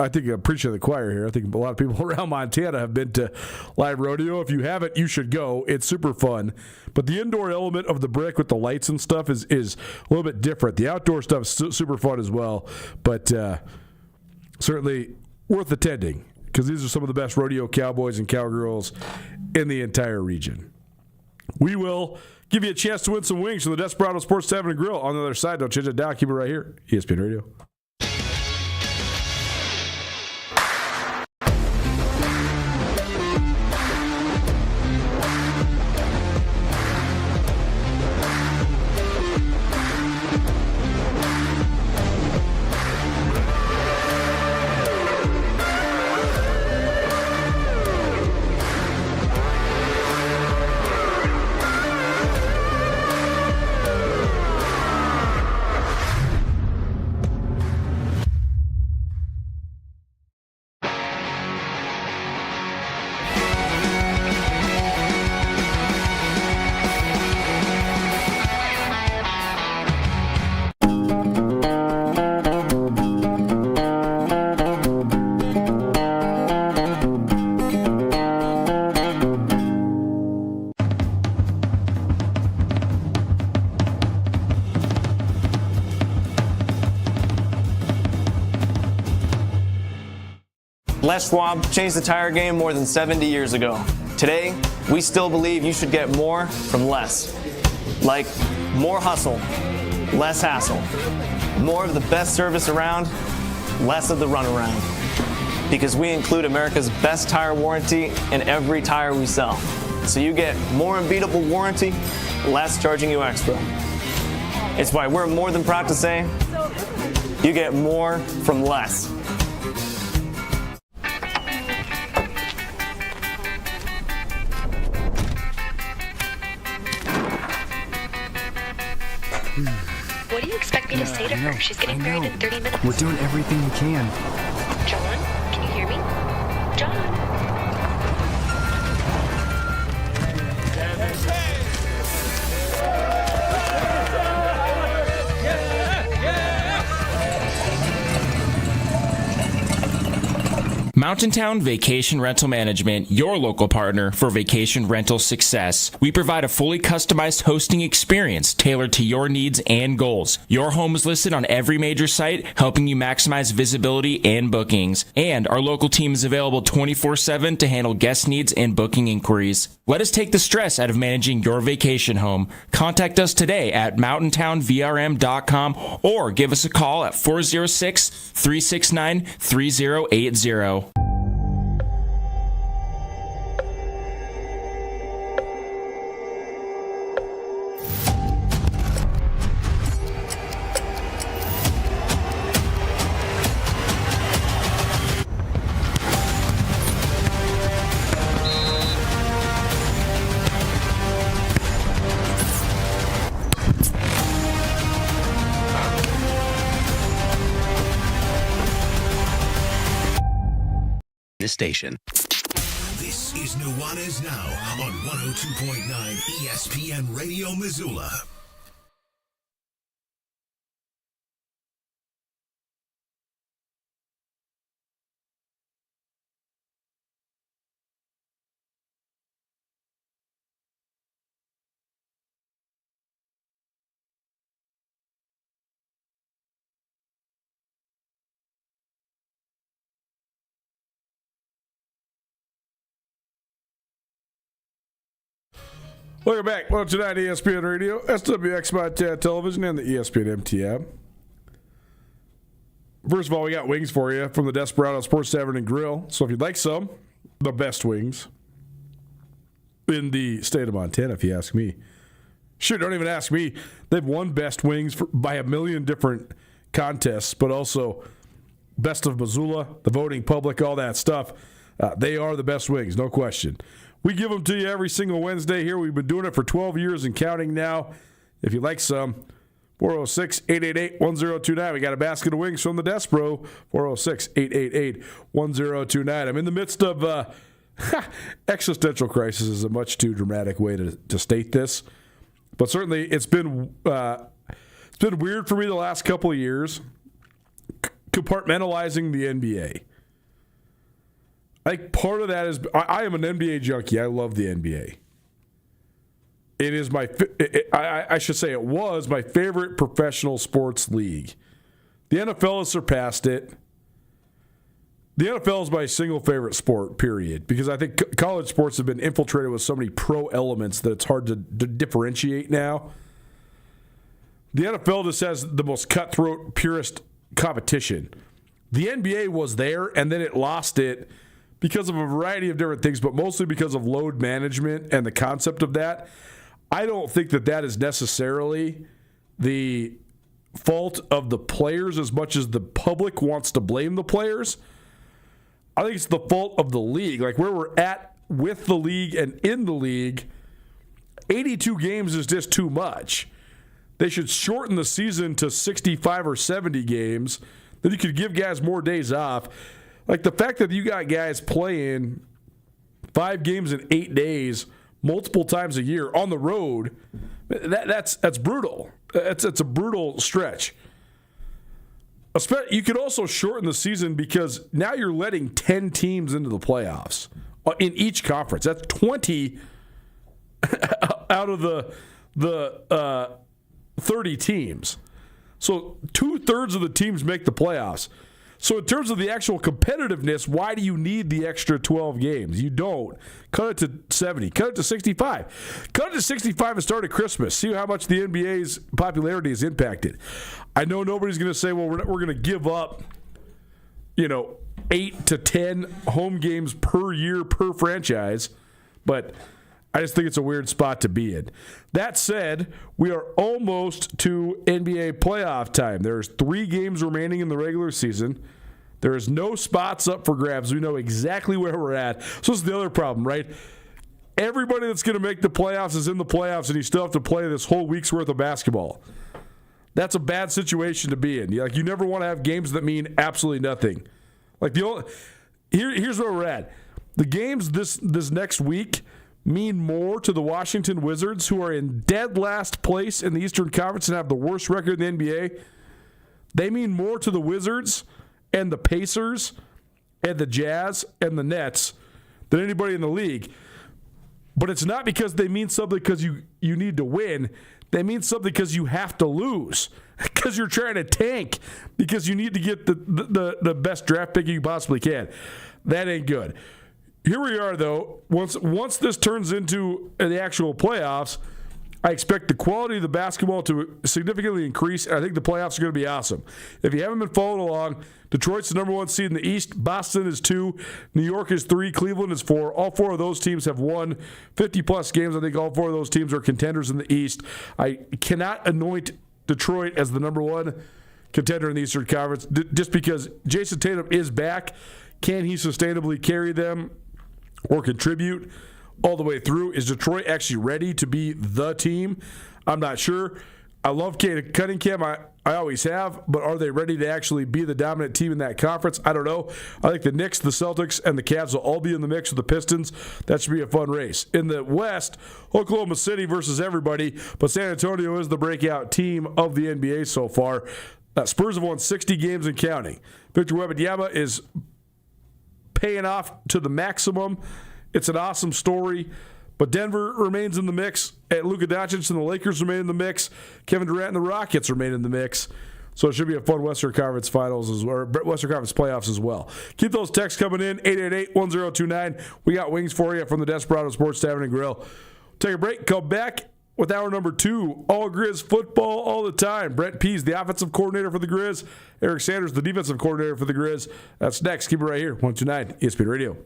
think I'm preaching to the choir here. I think a lot of people around Montana have been to live rodeo. If you haven't, you should go. It's super fun. But the indoor element of the brick with the lights and stuff is a little bit different. The outdoor stuff is super fun as well, but certainly worth attending because these are some of the best rodeo cowboys and cowgirls in the entire region. We will give you a chance to win some wings from the Desperado Sports Tavern and Grill. On the other side, don't change it down. Keep it right here. ESPN Radio. Les Schwab changed the tire game more than 70 years ago. Today, we still believe you should get more from less. Like more hustle, less hassle. More of the best service around, less of the runaround. because we include America's best tire warranty in every tire we sell. So you get more unbeatable warranty, less charging you extra. It's why we're more than proud to say you get more from less. What do you expect me to say to her? She's getting married in 30 minutes. We're doing everything we can. John, can you hear me? John? Mountain Town Vacation Rental Management, your local partner for vacation rental success. We provide a fully customized hosting experience tailored to your needs and goals. Your home is listed on every major site, helping you maximize visibility and bookings. And our local team is available 24/7 to handle guest needs and booking inquiries. Let us take the stress out of managing your vacation home. Contact us today at mountaintownvrm.com or give us a call at 406-369-3080. This station. This is Nuanez Now on 102.9 ESPN Radio Missoula. Welcome back. Well, tonight, ESPN Radio, SWX Montana Television, and the ESPN MT app. First of all, we got wings for you from the Desperado Sports Tavern and Grill. So if you'd like some, the best wings in the state of Montana, if you ask me. Sure, don't even ask me. They've won best wings by a million different contests, but also best of Missoula, the voting public, all that stuff. They are the best wings, no question. We give them to you every single Wednesday here. We've been doing it for 12 years and counting now. If you like some, 406-888-1029. We got a basket of wings from the Despro, 406-888-1029. I'm in the midst of existential crisis is a much too dramatic way to state this. But certainly it's been weird for me the last couple of years compartmentalizing the NBA. I think part of that is I am an NBA junkie. I love the NBA. It is I should say it was my favorite professional sports league. The NFL has surpassed it. The NFL is my single favorite sport, period, because I think college sports have been infiltrated with so many pro elements that it's hard to differentiate now. The NFL just has the most cutthroat, purest competition. The NBA was there, and then it lost it because of a variety of different things, but mostly because of load management and the concept of that. I don't think that is necessarily the fault of the players as much as the public wants to blame the players. I think it's the fault of the league. Like where we're at with the league and in the league, 82 games is just too much. They should shorten the season to 65 or 70 games. Then you could give guys more days off. Like the fact that you got guys playing 5 games in 8 days multiple times a year on the road, that's brutal. It's a brutal stretch. You could also shorten the season because now you're letting 10 teams into the playoffs in each conference. That's 20 out of the 30 teams. So 2/3 of the teams make the playoffs. So in terms of the actual competitiveness, why do you need the extra 12 games? You don't. Cut it to 70. Cut it to 65. Cut it to 65 and start at Christmas. See how much the NBA's popularity is impacted. I know nobody's going to say, well, we're going to give up, 8 to 10 home games per year per franchise, but I just think it's a weird spot to be in. That said, we are almost to NBA playoff time. There's 3 games remaining in the regular season. There is no spots up for grabs. We know exactly where we're at. So this is the other problem, right? Everybody that's going to make the playoffs is in the playoffs, and you still have to play this whole week's worth of basketball. That's a bad situation to be in. You never want to have games that mean absolutely nothing. Here's where we're at. The games this next week mean more to the Washington Wizards, who are in dead last place in the Eastern Conference and have the worst record in the NBA. They mean more to the Wizards and the Pacers and the Jazz and the Nets than anybody in the league. But it's not because they mean something because you need to win. They mean something because you have to lose, because you're trying to tank, because you need to get the best draft pick you possibly can. That ain't good. Here we are, though. Once this turns into the actual playoffs, I expect the quality of the basketball to significantly increase, and I think the playoffs are going to be awesome. If you haven't been following along, Detroit's the number 1 seed in the East, Boston is 2, New York is 3, Cleveland is 4. All 4 of those teams have won 50-plus games. I think all 4 of those teams are contenders in the East. I cannot anoint Detroit as the number 1 contender in the Eastern Conference just because Jason Tatum is back. Can he sustainably carry them or contribute all the way through? Is Detroit actually ready to be the team? I'm not sure. I love Cade Cunningham. I always have, but are they ready to actually be the dominant team in that conference? I don't know. I think the Knicks, the Celtics, and the Cavs will all be in the mix with the Pistons. That should be a fun race. In the West, Oklahoma City versus everybody, but San Antonio is the breakout team of the NBA so far. Spurs have won 60 games and counting. Victor Wembanyama is paying off to the maximum. It's an awesome story. But Denver remains in the mix. And Luka Doncic and the Lakers remain in the mix. Kevin Durant and the Rockets remain in the mix. So it should be a fun Western Conference Finals or Western Conference playoffs as well. Keep those texts coming in, 888-1029. We got wings for you from the Desperado Sports Tavern and Grill. Take a break, come back with hour number 2. All Grizz football all the time. Brent Pease, the offensive coordinator for the Grizz. Eric Sanders, the defensive coordinator for the Grizz. That's next. Keep it right here, 129 ESPN Radio.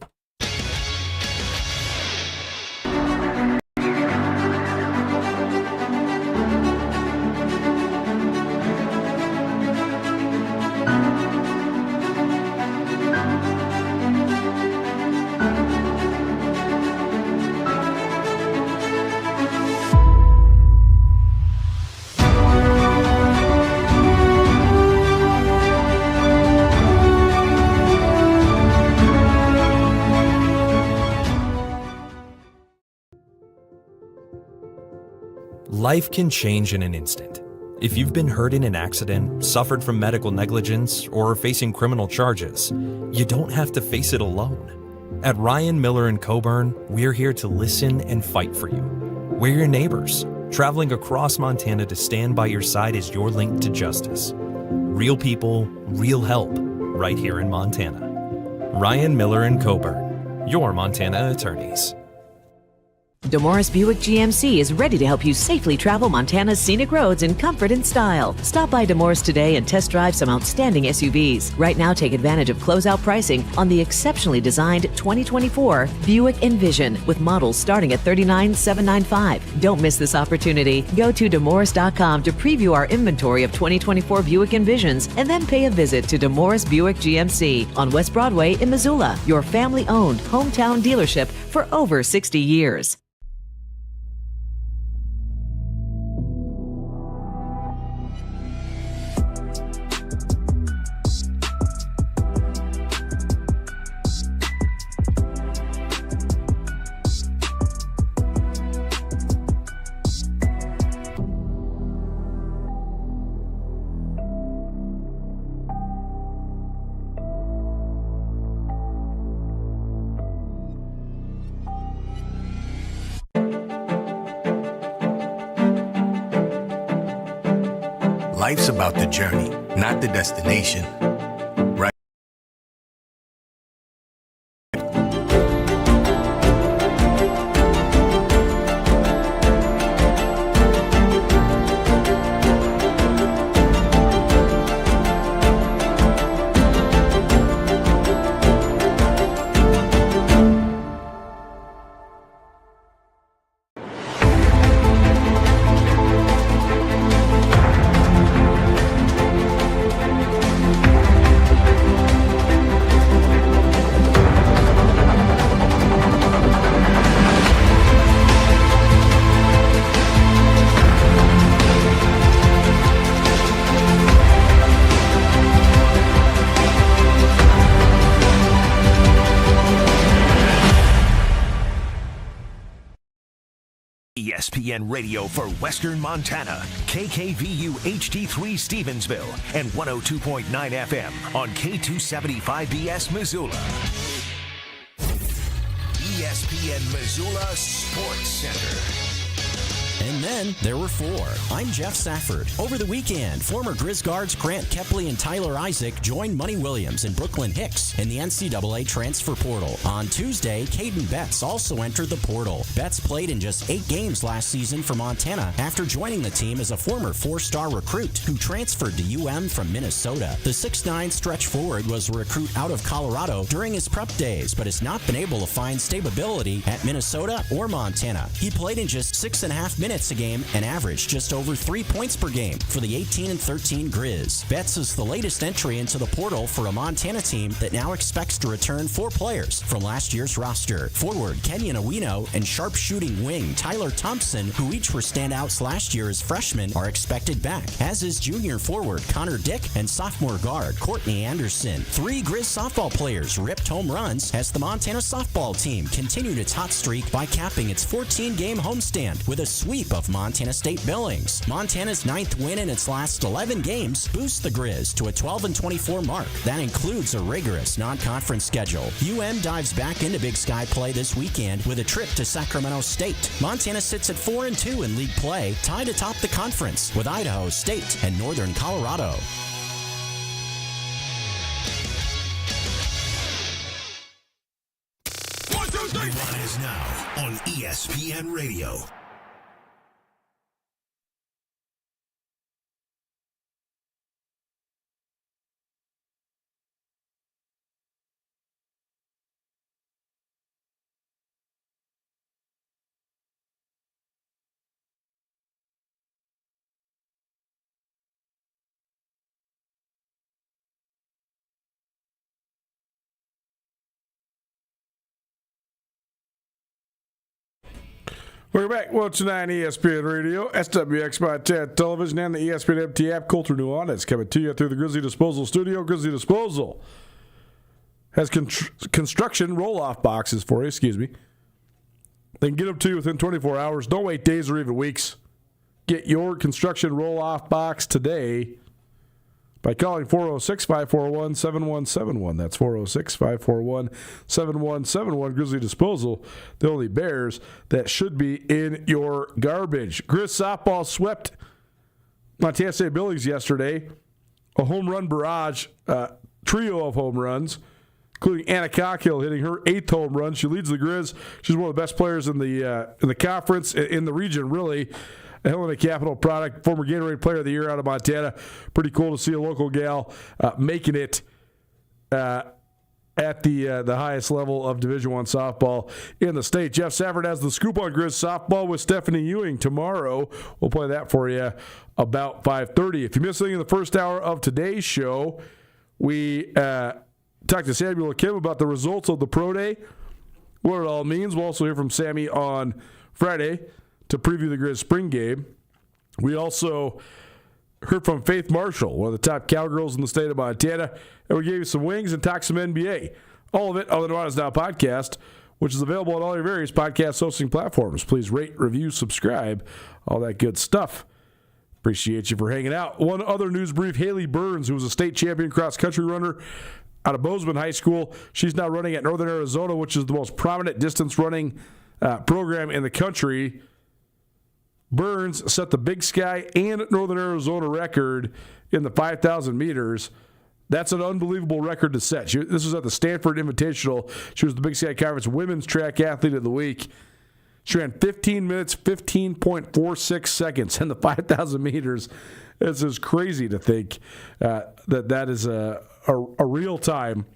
Life can change in an instant. If you've been hurt in an accident, suffered from medical negligence, or are facing criminal charges, you don't have to face it alone. At Ryan Miller & Coburn, we're here to listen and fight for you. We're your neighbors, traveling across Montana to stand by your side as your link to justice. Real people, real help, right here in Montana. Ryan Miller & Coburn, your Montana attorneys. DeMorris Buick GMC is ready to help you safely travel Montana's scenic roads in comfort and style. Stop by DeMorris today and test drive some outstanding SUVs. Right now, take advantage of closeout pricing on the exceptionally designed 2024 Buick Envision with models starting at $39,795. Don't miss this opportunity. Go to DeMorris.com to preview our inventory of 2024 Buick Envisions and then pay a visit to DeMorris Buick GMC on West Broadway in Missoula, your family-owned hometown dealership for over 60 years. Life's about the journey, not the destination. Right? ESPN Radio for Western Montana, KKVU HD3 Stevensville, and 102.9 FM on K275BS Missoula. ESPN Missoula Sports Center. And then there were four. I'm Jeff Safford. Over the weekend, former Grizz guards Grant Kepley and Tyler Isaac joined Money Williams and Brooklyn Hicks in the NCAA transfer portal. On Tuesday, Caden Betts also entered the portal. Betts played in just 8 games last season for Montana after joining the team as a former 4-star recruit who transferred to UM from Minnesota. The 6'9" stretch forward was a recruit out of Colorado during his prep days, but has not been able to find stability at Minnesota or Montana. He played in just 6.5 minutes a game and averaged just over 3 points per game for the 18-13 Grizz. Betts is the latest entry into the portal for a Montana team that now expects to return 4 players from last year's roster. Forward Kenyon Awino and sharpshooting wing Tyler Thompson, who each were standouts last year as freshmen, are expected back, as is junior forward Connor Dick and sophomore guard Courtney Anderson. 3 Grizz softball players ripped home runs as the Montana softball team continued its hot streak by capping its 14-game homestand with a sweep of Montana State Billings. Montana's 9th win in its last 11 games boosts the Grizz to a 12-24 mark. That includes a rigorous non-conference schedule. UM dives back into Big Sky play this weekend with a trip to Sacramento State. Montana sits at 4-2 in league play, tied atop the conference with Idaho State and Northern Colorado. Nuanez Now on ESPN Radio. We're back. 109 ESPN Radio, SWX Montana Television, and the ESPN MT app. Colter Nuanez coming to you through the Grizzly Disposal Studio. Grizzly Disposal has construction roll-off boxes for you. They can get them to you within 24 hours. Don't wait days or even weeks. Get your construction roll-off box today by calling 406-541-7171. That's 406-541-7171. Grizzly Disposal, the only Bears that should be in your garbage. Grizz softball swept Montana State Billings yesterday. A home run barrage, trio of home runs, including Anna Cockhill hitting her 8th home run. She leads the Grizz. She's one of the best players in the conference, in the region, really. A Helena Capital product, former Gatorade Player of the Year out of Montana. Pretty cool to see a local gal making it at the highest level of Division I softball in the state. Jeff Safford has the scoop on Grizz softball with Stephanie Ewing tomorrow. We'll play that for you about 5:30. If you missed anything in the first hour of today's show, we talked to Samuel Kim about the results of the Pro Day, what it all means. We'll also hear from Sammy on Friday to preview the Grizz spring game. We also heard from Faith Marshall, one of the top cowgirls in the state of Montana, and we gave you some wings and talked some NBA. All of it on the Nuanez Now podcast, which is available on all your various podcast hosting platforms. Please rate, review, subscribe, all that good stuff. Appreciate you for hanging out. One other news brief, Haley Burns, who was a state champion cross-country runner out of Bozeman High School. She's now running at Northern Arizona, which is the most prominent distance running program in the country. Burns set the Big Sky and Northern Arizona record in the 5,000 meters. That's an unbelievable record to set. This was at the Stanford Invitational. She was the Big Sky Conference Women's Track Athlete of the Week. She ran 15 minutes, 15.46 seconds in the 5,000 meters. It's just crazy to think that is a real time.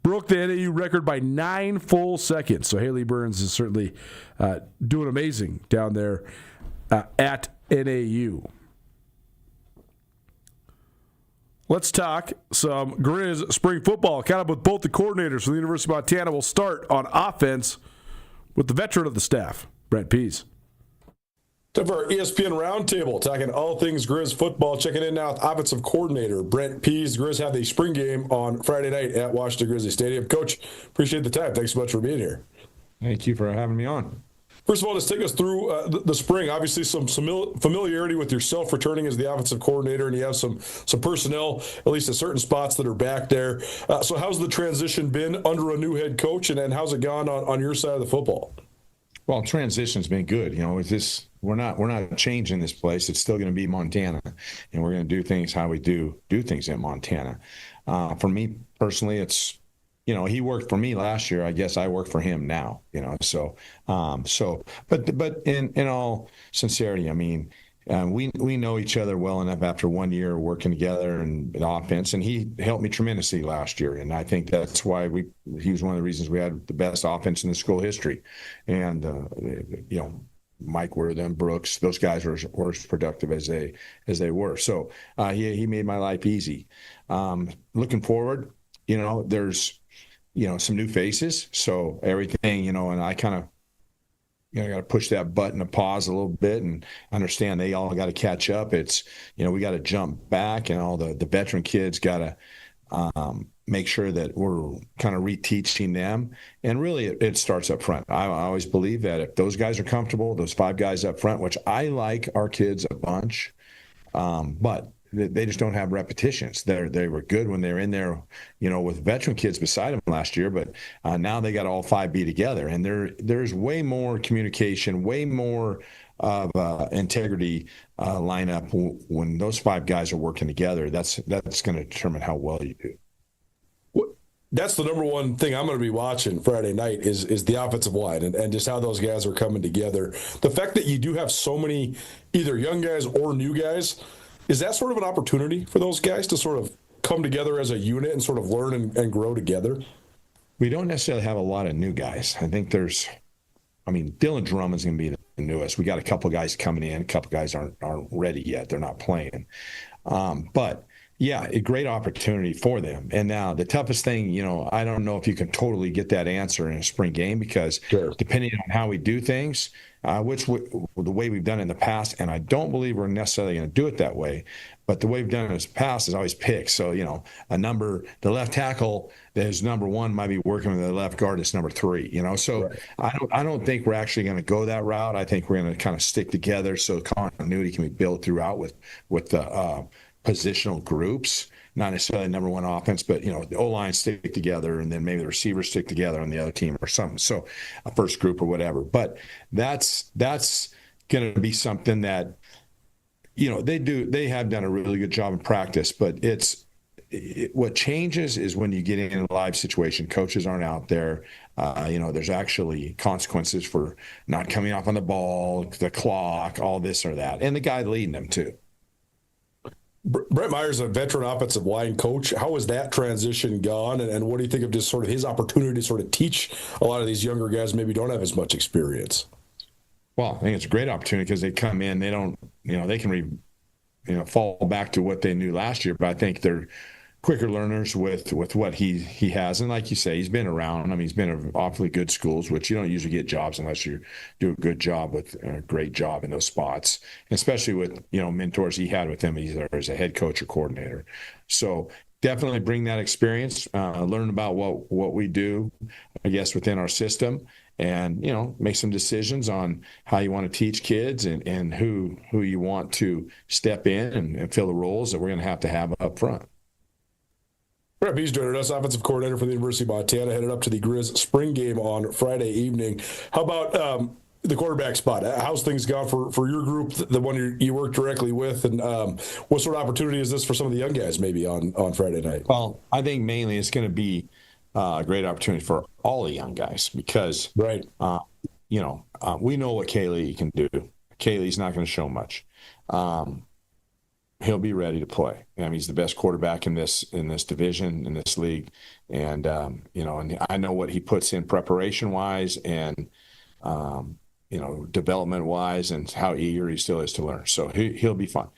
Broke the NAU record by 9 full seconds. So Haley Burns is certainly doing amazing down there at NAU. Let's talk some Grizz spring football. Kind of with both the coordinators from the University of Montana. We'll start on offense with the veteran of the staff, Brent Pease. Time for our ESPN Roundtable, talking all things Grizz football. Checking in now with offensive coordinator Brent Pease. Grizz have the spring game on Friday night at Washington Grizzly Stadium. Coach, appreciate the time. Thanks so much for being here. Thank you for having me on. First of all, just take us through the spring. Obviously, some familiarity with yourself returning as the offensive coordinator, and you have some personnel, at least at certain spots, that are back there. So how's the transition been under a new head coach, and how's it gone on your side of the football? Well, transition's been good. It's this, we're not changing this place. It's still going to be Montana, and we're going to do things how we do things in Montana. For me personally, it's, he worked for me last year. I guess I work for him now. But in all sincerity, I mean, we know each other well enough after 1 year working together in offense, and he helped me tremendously last year. And I think that's why he was one of the reasons we had the best offense in the school history. And Mike Wortham, Brooks, those guys were as productive as they were. So he made my life easy. Looking forward, there's some new faces. So everything, and I kind of, got to push that button of pause a little bit and understand they all got to catch up. It's, we got to jump back, and all the veteran kids got to make sure that we're kind of reteaching them. And really, it starts up front. I always believe that if those guys are comfortable, those 5 guys up front, which I like our kids a bunch, but they just don't have repetitions. They were good when they were in there, with veteran kids beside them last year, but now they got all 5 be together, and there's way more communication, way more of integrity lineup when those 5 guys are working together. That's going to determine how well you do. That's the number one thing I'm going to be watching Friday night is the offensive line and just how those guys are coming together. The fact that you do have so many either young guys or new guys, is that sort of an opportunity for those guys to sort of come together as a unit and sort of learn and grow together? We don't necessarily have a lot of new guys. I think Dylan Drummond's going to be the newest. We got a couple guys coming in. A couple guys aren't ready yet. They're not playing. But yeah, a great opportunity for them. And now the toughest thing, I don't know if you can totally get that answer in a spring game, because depending on how we do things, the way we've done it in the past, and I don't believe we're necessarily going to do it that way, but the way we've done it in the past is always pick. So, the left tackle that is number 1 might be working with the left guard that's number 3, So right. I don't think we're actually going to go that route. I think we're going to kind of stick together so continuity can be built throughout with the positional groups, not necessarily number 1 offense, but the O-line stick together, and then maybe the receivers stick together on the other team or something. So a first group or whatever. But that's going to be something that they have done a really good job in practice. But what changes is when you get in a live situation. Coaches aren't out there. There's actually consequences for not coming off on the ball, the clock, all this or that, and the guy leading them too. Brett Meyer's a veteran offensive line coach. How has that transition gone, and what do you think of just sort of his opportunity to sort of teach a lot of these younger guys maybe don't have as much experience? Well, I think it's a great opportunity because they come in, they don't, they can fall back to what they knew last year, but I think they're quicker learners with what he has. And like you say, he's been around. He's been at awfully good schools, which you don't usually get jobs unless you do a good job with a great job in those spots, especially with, mentors he had with him either as a head coach or coordinator. So definitely bring that experience, learn about what we do, I guess, within our system, and, make some decisions on how you want to teach kids and who you want to step in and fill the roles that we're going to have up front. Brett B's joining us, offensive coordinator for the University of Montana, headed up to the Grizz spring game on Friday evening. How about the quarterback spot? How's things gone for your group, the one you work directly with, and what sort of opportunity is this for some of the young guys maybe on Friday night? Well, I think mainly it's going to be a great opportunity for all the young guys because, right, we know what Kaylee can do. Kaylee's not going to show much. He'll be ready to play. He's the best quarterback in this division, in this league, and and I know what he puts in preparation-wise and development-wise, and how eager he still is to learn. So he'll be fun.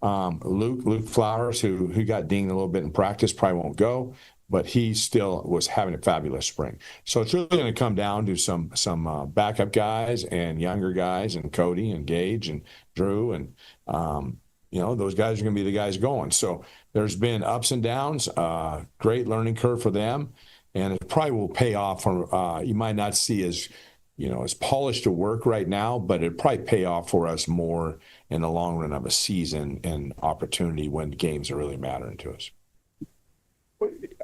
Luke Flowers, who got dinged a little bit in practice, probably won't go, but he still was having a fabulous spring. So it's really going to come down to some backup guys and younger guys, and Cody and Gage and Drew and. Those guys are going to be the guys going. So there's been ups and downs, great learning curve for them, and it probably will pay off. You might not see as as polished to work right now, but it'd probably pay off for us more in the long run of a season and opportunity when games are really mattering to us.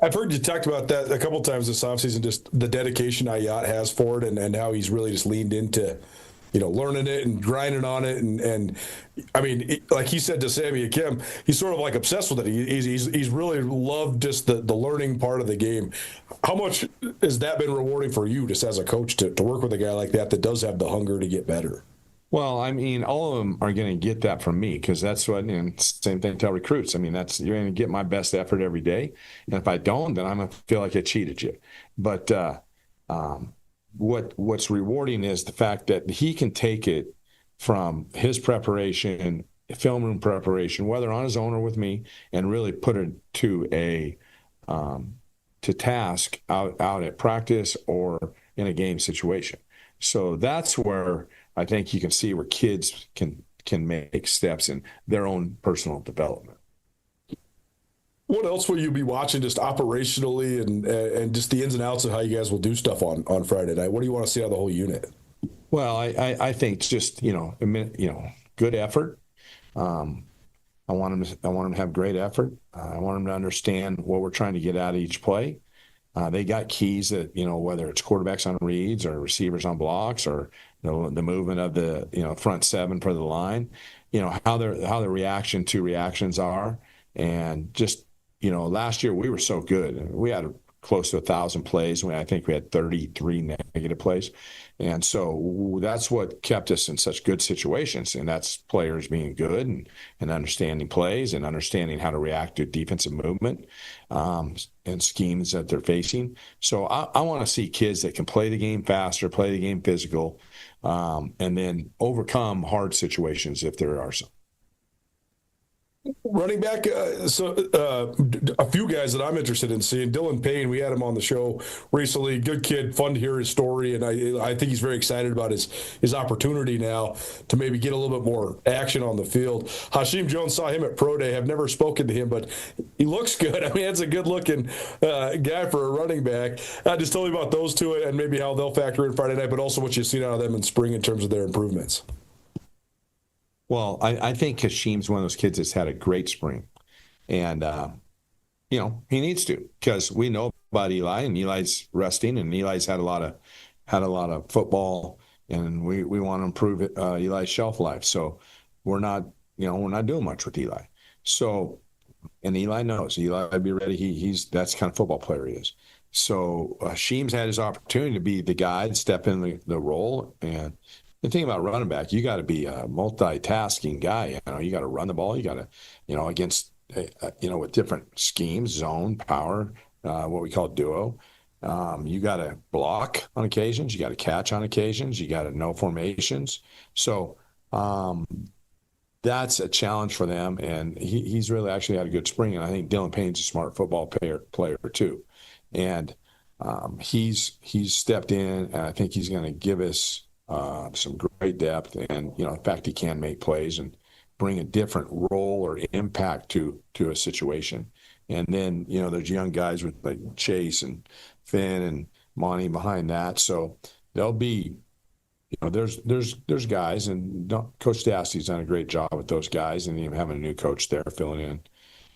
I've heard you talked about that a couple times this offseason, just the dedication Ayat has for it and how he's really just leaned into, learning it and grinding on it. And I mean, like he said to Sammy Akim, he's sort of like obsessed with it. He's really loved just the learning part of the game. How much has that been rewarding for you just as a coach to work with a guy like that does have the hunger to get better? Well, I mean, all of them are going to get that from me because that's what, and same thing I tell recruits. I mean, you're going to get my best effort every day. And if I don't, then I'm going to feel like I cheated you. But what's rewarding is the fact that he can take it from his preparation, film room preparation, whether on his own or with me, and really put it to to task out at practice or in a game situation. So that's where I think you can see where kids can make steps in their own personal development. What else will you be watching just operationally and just the ins and outs of how you guys will do stuff on Friday night? What do you want to see out of the whole unit? Well, I think just good effort. I want them to have great effort. I want them to understand what we're trying to get out of each play. They got keys that, whether it's quarterbacks on reads or receivers on blocks or the movement of the front seven for the line, how the reaction to reactions are. And just, last year we were so good. We had close to 1,000 plays. I think we had 33 negative plays. And so that's what kept us in such good situations. And that's players being good and understanding plays and understanding how to react to defensive movement and schemes that they're facing. So I want to see kids that can play the game faster, play the game physical, and then overcome hard situations if there are some. Running back, a few guys that I'm interested in seeing. Dylan Payne, we had him on the show recently. Good kid, fun to hear his story, and I think he's very excited about his opportunity now to maybe get a little bit more action on the field. Hashim Jones, saw him at Pro Day. Have never spoken to him, but he looks good. I mean, that's a good-looking guy for a running back. Just tell me about those two and maybe how they'll factor in Friday night, but also what you've seen out of them in spring in terms of their improvements. Well, I think Hashim's one of those kids that's had a great spring. And, he needs to because we know about Eli, and Eli's resting, and Eli's had a lot of football, and we want to improve Eli's shelf life. So we're not doing much with Eli. So, and Eli knows. Eli would be ready. That's the kind of football player he is. So Hashim's had his opportunity to be the guy to step in the role. And the thing about running back, you got to be a multitasking guy. You got to run the ball. You got to, against, with different schemes, zone, power, what we call duo. You got to block on occasions. You got to catch on occasions. You got to know formations. So that's a challenge for them. And he's really actually had a good spring. And I think Dylan Payne's a smart football player too. And he's stepped in, and I think he's going to give us some great depth, and in fact, he can make plays and bring a different role or impact to a situation. And then there's young guys with like Chase and Finn and Monty behind that, so there'll be there's guys, and Coach Dasty's done a great job with those guys, and even having a new coach there filling in,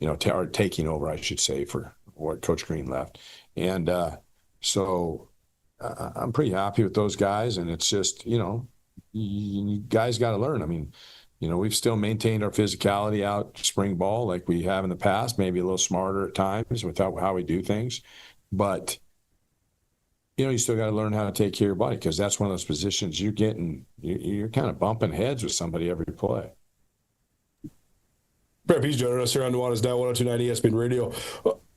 or taking over, I should say, for what Coach Green left, and so. I'm pretty happy with those guys, and it's just, you guys got to learn. I mean, we've still maintained our physicality out spring ball like we have in the past, maybe a little smarter at times with how we do things. But, you still got to learn how to take care of your body, because that's one of those positions you're kind of bumping heads with somebody every play. Brett Pease joining us here on Nuanez Now 102.9 ESPN Radio.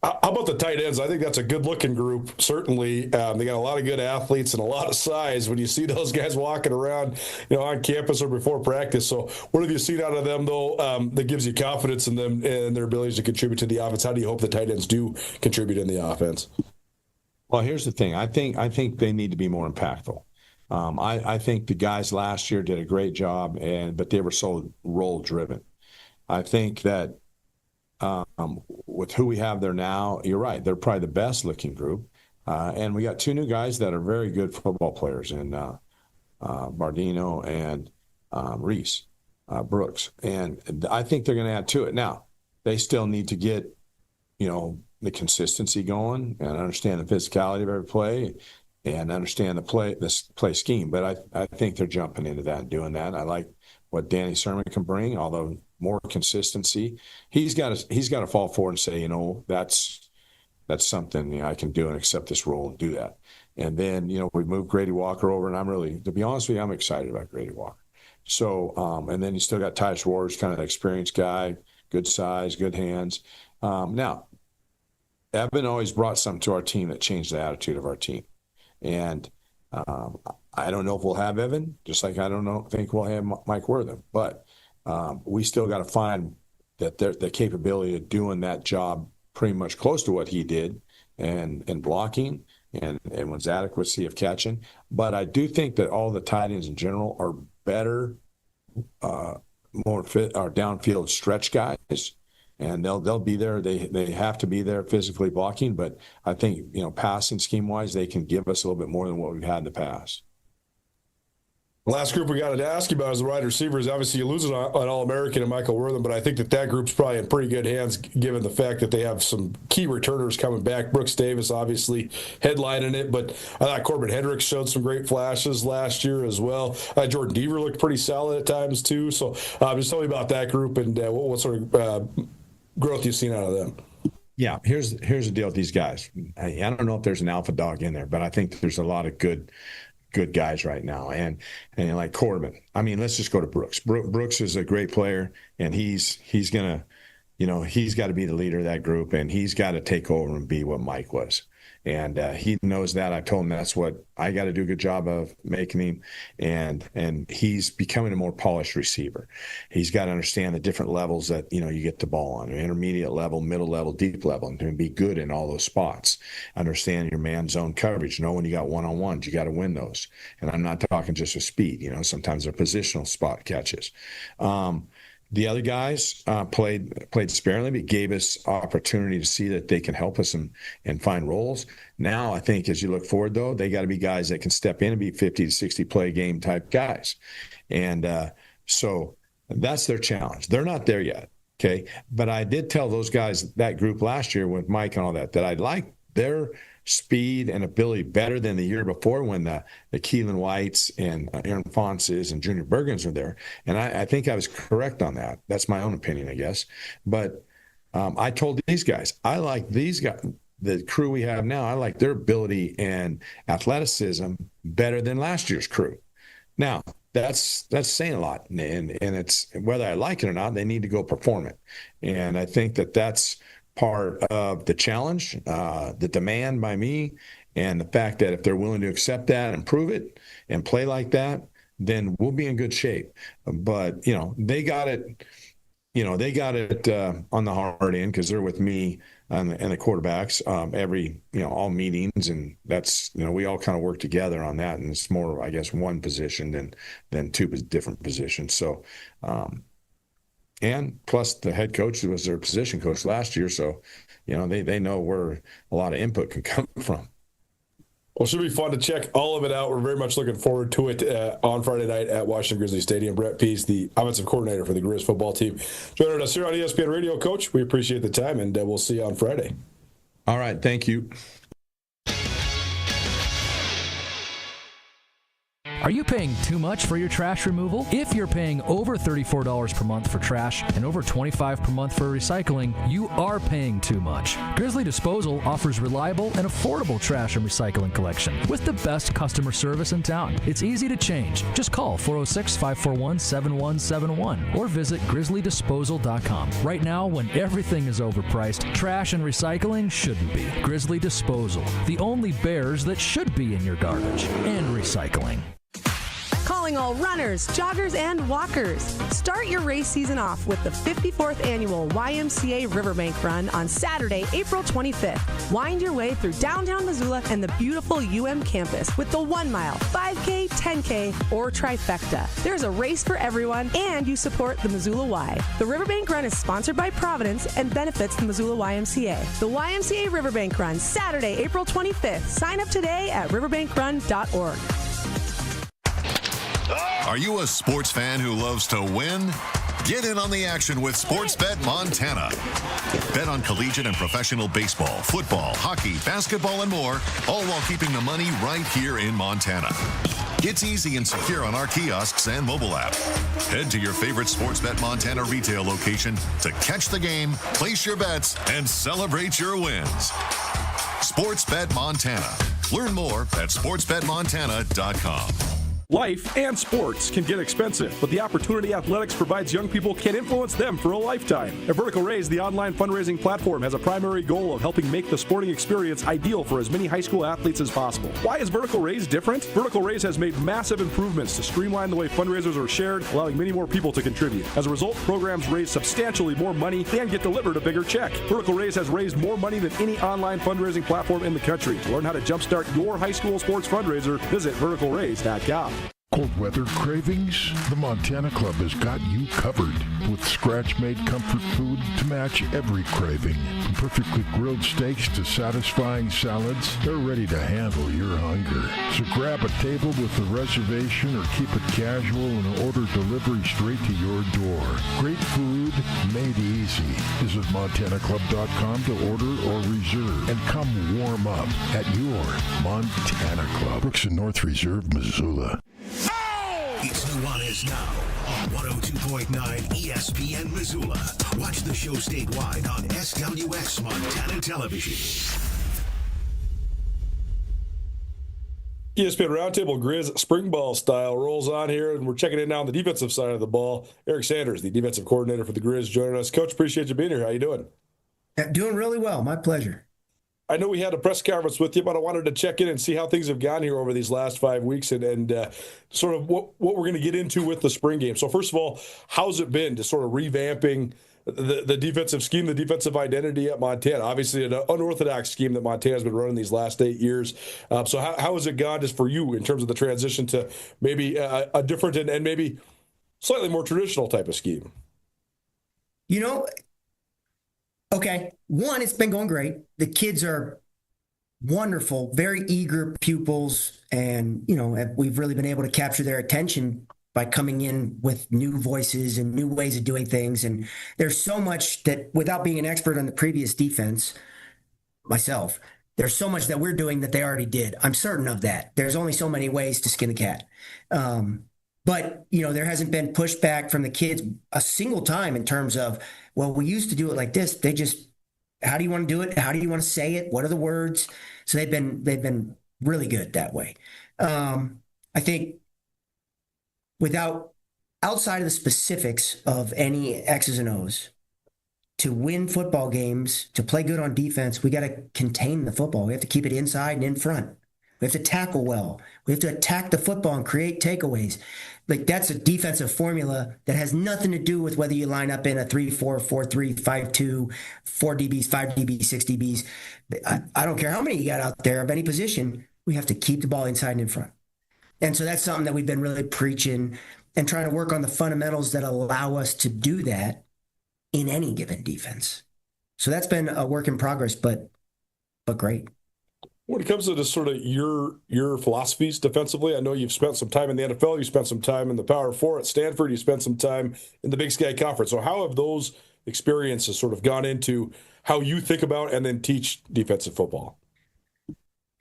How about the tight ends? I think that's a good-looking group, certainly. They got a lot of good athletes and a lot of size when you see those guys walking around, on campus or before practice. So what have you seen out of them, though, that gives you confidence in them and their abilities to contribute to the offense? How do you hope the tight ends do contribute in the offense? Well, here's the thing. I think they need to be more impactful. I think the guys last year did a great job, but they were so role-driven. I think that with who we have there now, you're right. They're probably the best looking group. And we got two new guys that are very good football players. And Bardino, and Reese Brooks. And I think they're going to add to it. Now, they still need to get, the consistency going and understand the physicality of every play and understand the play scheme. But I think they're jumping into that and doing that. I like what Danny Sermon can bring, although more consistency. He's got to fall forward and say, that's something I can do and accept this role and do that. And then, we moved Grady Walker over, and I'm really, to be honest with you, I'm excited about Grady Walker. So, and then you still got Tyus Ward, kind of an experienced guy, good size, good hands. Now, Evan always brought something to our team that changed the attitude of our team. And I don't know if we'll have Evan, just like I don't think we'll have Mike Wortham. But we still got to find that the capability of doing that job pretty much close to what he did and blocking and was adequacy of catching. But I do think that all the tight ends in general are better, more fit, or downfield stretch guys. And they'll be there. They have to be there physically blocking, but I think passing scheme wise, they can give us a little bit more than what we've had in the past. Last group we got to ask you about is the wide receivers. Obviously, you lose an All-American and Michael Wortham, but I think that group's probably in pretty good hands given the fact that they have some key returners coming back. Brooks Davis obviously headlining it, but I thought Corbin Hendricks showed some great flashes last year as well. Jordan Deaver looked pretty solid at times too. So just tell me about that group and what sort of growth you've seen out of them. Yeah, here's the deal with these guys. I don't know if there's an alpha dog in there, but I think there's a lot of good guys right now. And like Corbin, I mean, let's just go to Brooks. Brooks is a great player, and he's gonna, he's got to be the leader of that group, and he's got to take over and be what Mike was. And he knows that. I told him that's what I got to do a good job of making him. And he's becoming a more polished receiver. He's got to understand the different levels that, you get the ball on, intermediate level, middle level, deep level, and be good in all those spots. Understand your man zone coverage. Know when you got one-on-ones, you got to win those. And I'm not talking just with speed. Sometimes they're positional spot catches. The other guys played sparingly, but gave us opportunity to see that they can help us and find roles. Now, I think as you look forward, though, they got to be guys that can step in and be 50 to 60 play game type guys. And so that's their challenge. They're not there yet, okay? But I did tell those guys, that group last year with Mike and all that I like their speed and ability better than the year before when the Keelan Whites and Aaron Fonses and Junior Bergens were there. And I think I was correct on that. That's my own opinion, I guess. But I told these guys, I like these guys, the crew we have now, I like their ability and athleticism better than last year's crew. Now, that's saying a lot. And it's whether I like it or not, they need to go perform it. And I think that's part of the challenge, the demand by me, and the fact that if they're willing to accept that and prove it and play like that, then we'll be in good shape. But, they got it, on the hard end because they're with me and the quarterbacks every, all meetings. And that's, we all kind of work together on that. And it's more, I guess, one position than two different positions. So, and plus the head coach was their position coach last year. So, they know where a lot of input can come from. Well, it should be fun to check all of it out. We're very much looking forward to it on Friday night at Washington Grizzly Stadium. Brett Pease, the offensive coordinator for the Grizz football team, joining us here on ESPN Radio. Coach, we appreciate the time, and we'll see you on Friday. All right. Thank you. Are you paying too much for your trash removal? If you're paying over $34 per month for trash and over $25 per month for recycling, you are paying too much. Grizzly Disposal offers reliable and affordable trash and recycling collection with the best customer service in town. It's easy to change. Just call 406-541-7171 or visit grizzlydisposal.com. Right now, when everything is overpriced, trash and recycling shouldn't be. Grizzly Disposal, the only bears that should be in your garbage and recycling. Calling all runners, joggers, and walkers. Start your race season off with the 54th annual YMCA Riverbank Run on Saturday, April 25th. Wind your way through downtown Missoula and the beautiful campus with the 1 mile, 5K, 10K, or trifecta. There's a race for everyone, and you support the Missoula Y. The Riverbank Run is sponsored by Providence and benefits the Missoula YMCA. The YMCA Riverbank Run, Saturday, April 25th. Sign up today at riverbankrun.org. Are you a sports fan who loves to win? Get in on the action with Sportsbet Montana. Bet on collegiate and professional baseball, football, hockey, basketball, and more, all while keeping the money right here in Montana. It's easy and secure on our kiosks and mobile app. Head to your favorite Sportsbet Montana retail location to catch the game, place your bets, and celebrate your wins. Sportsbet Montana. Learn more at sportsbetmontana.com. Life and sports can get expensive, but the Opportunity Athletics provides young people can influence them for a lifetime. At Vertical Raise, the online fundraising platform, has a primary goal of helping make the sporting experience ideal for as many high school athletes as possible. Why is Vertical Raise different? Vertical Raise has made massive improvements to streamline the way fundraisers are shared, allowing many more people to contribute. As a result, programs raise substantially more money and get delivered a bigger check. Vertical Raise has raised more money than any online fundraising platform in the country. To learn how to jumpstart your high school sports fundraiser, visit verticalraise.com. Cold weather cravings? The Montana Club has got you covered with scratch-made comfort food to match every craving. From perfectly grilled steaks to satisfying salads, they're ready to handle your hunger. So grab a table with a reservation or keep it casual and order delivery straight to your door. Great food made easy. Visit MontanaClub.com to order or reserve and come warm up at your Montana Club. Brooks and North Reserve, Missoula. It's Nuanez Now on 102.9 ESPN Missoula. Watch the show statewide on SWX Montana Television. ESPN Roundtable Grizz spring ball style rolls on here, and we're checking in now on the defensive side of the ball. Eric Sanders, the defensive coordinator for the Grizz, joining us. Coach, appreciate you being here. How you doing? Doing really well. My pleasure. I know we had a press conference with you, but I wanted to check in and see how things have gone here over these last 5 weeks and sort of what we're going to get into with the spring game. So first of all, how's it been to sort of revamping the defensive scheme, the defensive identity at Montana? Obviously an unorthodox scheme that Montana's been running these last 8 years. So how has it gone just for you in terms of the transition to maybe a different and maybe slightly more traditional type of scheme? You know, okay, one, it's been going great. The kids are wonderful, very eager pupils, and, you know, we've really been able to capture their attention by coming in with new voices and new ways of doing things. And there's so much that, without being an expert on the previous defense myself, there's so much that we're doing that they already did. I'm certain of that. There's only so many ways to skin a cat. But, you know, there hasn't been pushback from the kids a single time in terms of, well, we used to do it like this. They just, how do you want to do it? How do you want to say it? What are the words? So they've been really good that way. I think outside of the specifics of any X's and O's, to win football games, to play good on defense, we got to contain the football. We have to keep it inside and in front. We have to tackle well. We have to attack the football and create takeaways. Like, that's a defensive formula that has nothing to do with whether you line up in a 3-4, 4-3, 5-2, 4 DBs, 5 DBs, 6 DBs. I don't care how many you got out there of any position. We have to keep the ball inside and in front. And so that's something that we've been really preaching and trying to work on the fundamentals that allow us to do that in any given defense. So that's been a work in progress, but great. When it comes to just sort of your philosophies defensively, I know you've spent some time in the NFL, you spent some time in the Power Four at Stanford, you spent some time in the Big Sky Conference. So how have those experiences sort of gone into how you think about and then teach defensive football?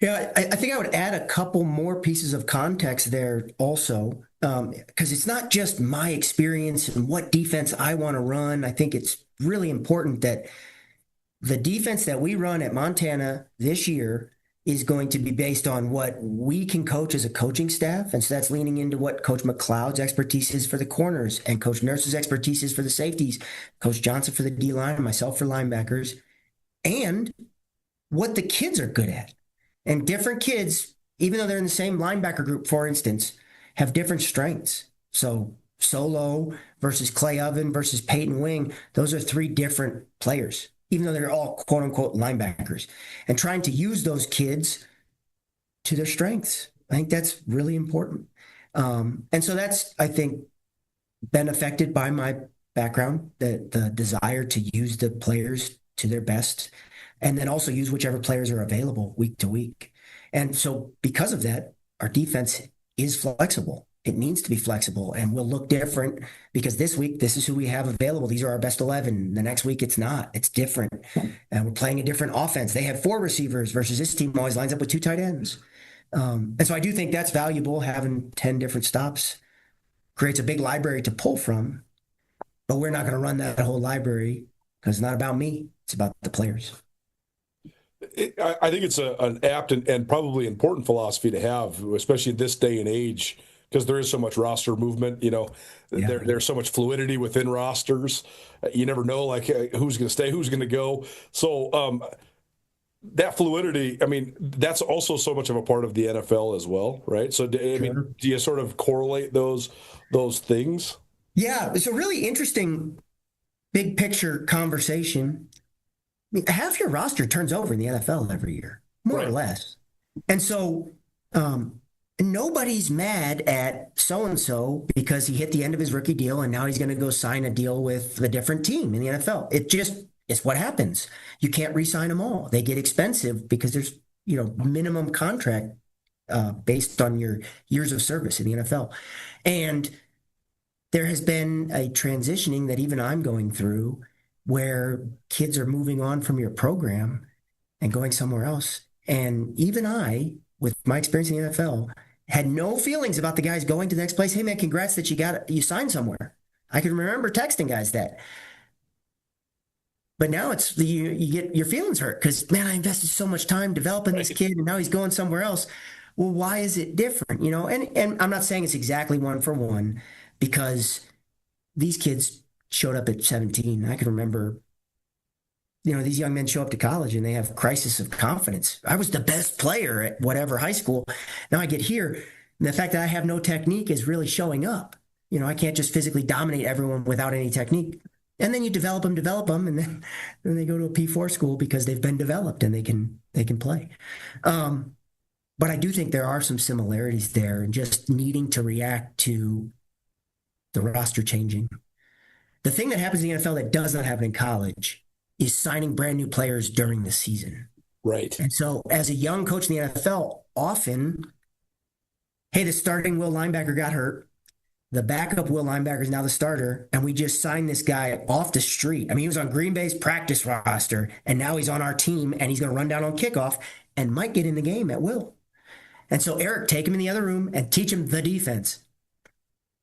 Yeah, I think I would add a couple more pieces of context there also, because it's not just my experience and what defense I want to run. I think it's really important that the defense that we run at Montana this year is going to be based on what we can coach as a coaching staff. And so that's leaning into what Coach McLeod's expertise is for the corners and Coach Nurse's expertise is for the safeties, Coach Johnson for the D-line, and myself for linebackers, and what the kids are good at. And different kids, even though they're in the same linebacker group, for instance, have different strengths. So Solo versus Clay Oven versus Peyton Wing, those are 3 different players, even though they're all quote unquote linebackers, and trying to use those kids to their strengths. I think that's really important. And so that's, I think, been affected by my background, the desire to use the players to their best, and then also use whichever players are available week to week. And so because of that, our defense is flexible. it needs to be flexible and will look different because this week, this is who we have available. These are our best 11. The next week, it's not. It's different. And we're playing a different offense. They have 4 receivers versus this team always lines up with 2 tight ends. And so I do think that's valuable. Having 10 different stops creates a big library to pull from, but we're not going to run that whole library because it's not about me. It's about the players. I think it's an apt and probably important philosophy to have, especially in this day and age, because there is so much roster movement. There's so much fluidity within rosters. You never know, who's going to stay, who's going to go. So that fluidity, that's also so much of a part of the NFL as well, right? So, do you sort of correlate those things? Yeah, it's a really interesting big picture conversation. Half your roster turns over in the NFL every year, more or less. And so nobody's mad at so-and-so because he hit the end of his rookie deal and now he's going to go sign a deal with a different team in the NFL. It's what happens. You can't re-sign them all. They get expensive because there's, minimum contract based on your years of service in the NFL. And there has been a transitioning that even I'm going through where kids are moving on from your program and going somewhere else. And even I, with my experience in the NFL, had no feelings about the guys going to the next place. Hey man, congrats that you signed somewhere. I can remember texting guys that. But now it's you get your feelings hurt because man, I invested so much time developing this kid and now he's going somewhere else. Well, why is it different? And I'm not saying it's exactly one for one because these kids showed up at 17. I can remember, these young men show up to college and they have crisis of confidence. I was the best player at whatever high school. Now I get here and the fact that I have no technique is really showing up. I can't just physically dominate everyone without any technique. And then you develop them, and then they go to a P4 school because they've been developed and they can play. But I do think there are some similarities there and just needing to react to the roster changing. The thing that happens in the NFL that does not happen in college is signing brand new players during the season. Right. And so as a young coach in the NFL, often, hey, the starting will linebacker got hurt. The backup will linebacker is now the starter, and we just signed this guy off the street. He was on Green Bay's practice roster, and now he's on our team, and he's going to run down on kickoff and might get in the game at will. And so, Eric, take him in the other room and teach him the defense.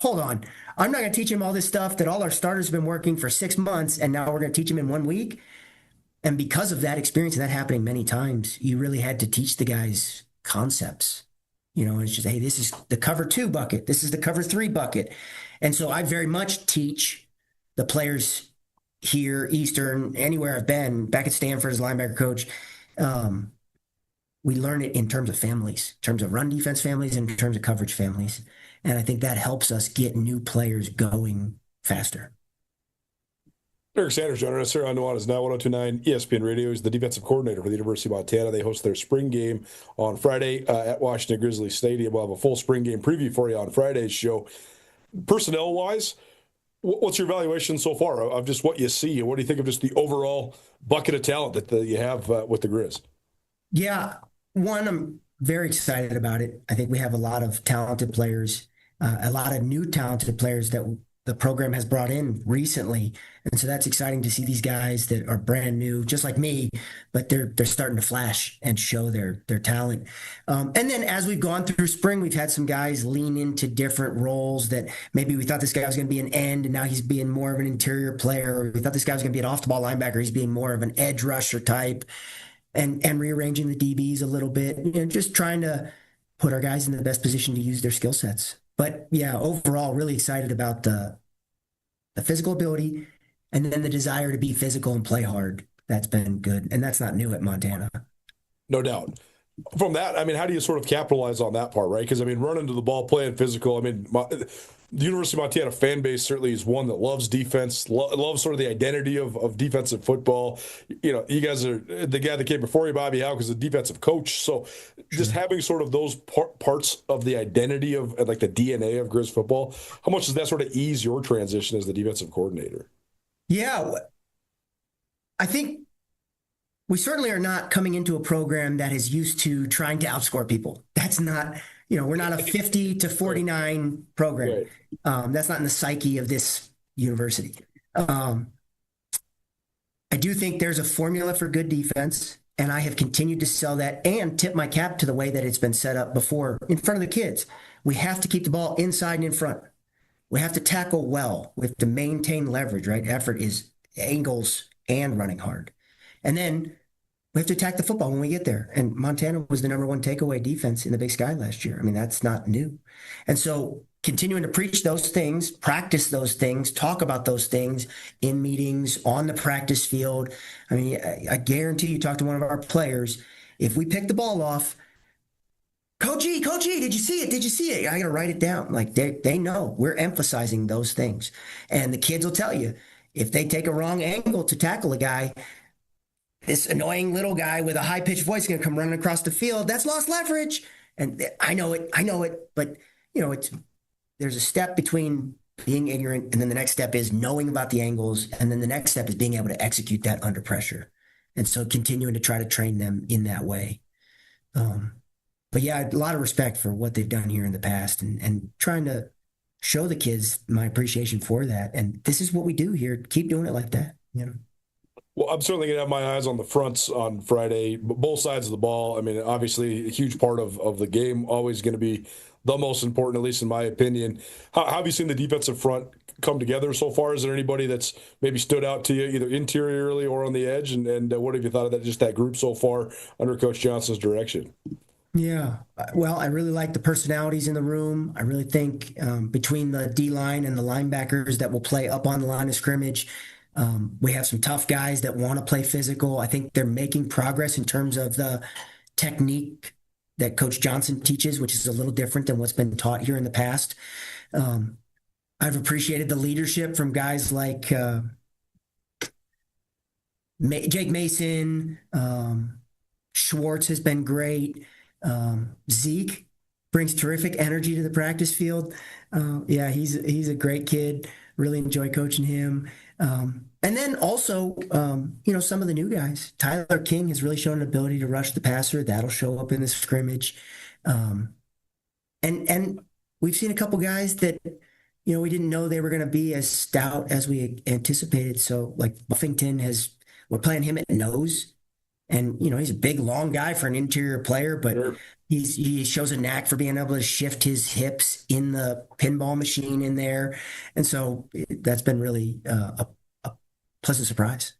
Hold on. I'm not going to teach him all this stuff that all our starters have been working for 6 months, and now we're going to teach him in 1 week. And because of that experience and that happening many times, you really had to teach the guys concepts. It's just, hey, this is the cover 2 bucket. This is the cover 3 bucket. And so I very much teach the players here, Eastern, anywhere I've been, back at Stanford as linebacker coach. We learn it in terms of families, in terms of run defense families, and in terms of coverage families. And I think that helps us get new players going faster. Eric Sanders joining us here on Nuanez Now 102.9 ESPN Radio. He's the defensive coordinator for the University of Montana. They host their spring game on Friday at Washington Grizzly Stadium. We'll have a full spring game preview for you on Friday's show. Personnel-wise, what's your evaluation so far of just what you see? And what do you think of just the overall bucket of talent that you have with the Grizz? Yeah, one, I'm very excited about it. I think we have a lot of talented players, a lot of new talented players that the program has brought in recently. And so that's exciting to see these guys that are brand new, just like me, but they're starting to flash and show their talent. And then as we've gone through spring, we've had some guys lean into different roles that maybe we thought this guy was going to be an end and now he's being more of an interior player. Or we thought this guy was going to be an off-the-ball linebacker. He's being more of an edge rusher type and rearranging the DBs a little bit, just trying to put our guys in the best position to use their skill sets. But yeah, overall, really excited about the physical ability and then the desire to be physical and play hard. That's been good. And that's not new at Montana. No doubt. From that, how do you sort of capitalize on that part, right? Because, running to the ball, playing physical, the University of Montana fan base certainly is one that loves defense, loves sort of the identity of defensive football. You guys are the guy that came before you, Bobby Houck, is a defensive coach. So just having sort of those parts of the identity of like the DNA of Grizz football, how much does that sort of ease your transition as the defensive coordinator? Yeah, I think we certainly are not coming into a program that is used to trying to outscore people. That's not, we're not a 50 to 49 program. Right. That's not in the psyche of this university. I do think there's a formula for good defense, and I have continued to sell that and tip my cap to the way that it's been set up before in front of the kids. We have to keep the ball inside and in front. We have to tackle well. We have to maintain leverage, right? Effort is angles and running hard. And then we have to attack the football when we get there. And Montana was the number one takeaway defense in the Big Sky last year. I mean, that's not new. And so continuing to preach those things, practice those things, talk about those things in meetings, on the practice field. I mean, I guarantee you talk to one of our players, if we pick the ball off, Coach E, did you see it? Did you see it? I got to write it down. Like they know we're emphasizing those things. And the kids will tell you, if they take a wrong angle to tackle a guy, this annoying little guy with a high-pitched voice is going to come running across the field. That's lost leverage. And I know it. But, there's a step between being ignorant, and then the next step is knowing about the angles, and then the next step is being able to execute that under pressure. And so continuing to try to train them in that way. But yeah, a lot of respect for what they've done here in the past and trying to show the kids my appreciation for that. And this is what we do here. Keep doing it like that, Well, I'm certainly going to have my eyes on the fronts on Friday, both sides of the ball. I mean, obviously, a huge part of the game, always going to be the most important, at least in my opinion. How have you seen the defensive front come together so far? Is there anybody that's maybe stood out to you, either interiorly or on the edge? And what have you thought of that group so far under Coach Johnson's direction? Yeah, well, I really like the personalities in the room. I really think between the D-line and the linebackers that will play up on the line of scrimmage, we have some tough guys that want to play physical. I think they're making progress in terms of the technique that Coach Johnson teaches, which is a little different than what's been taught here in the past. I've appreciated the leadership from guys like Jake Mason. Schwartz has been great. Zeke brings terrific energy to the practice field. Yeah, he's a great kid. Really enjoy coaching him. And then also, some of the new guys. Tyler King has really shown an ability to rush the passer. That'll show up in the scrimmage. And we've seen a couple guys that, we didn't know they were going to be as stout as we anticipated. So like Buffington we're playing him at nose. And, he's a big, long guy for an interior player, but sure, he shows a knack for being able to shift his hips in the pinball machine in there. And so that's been really a pleasant surprise.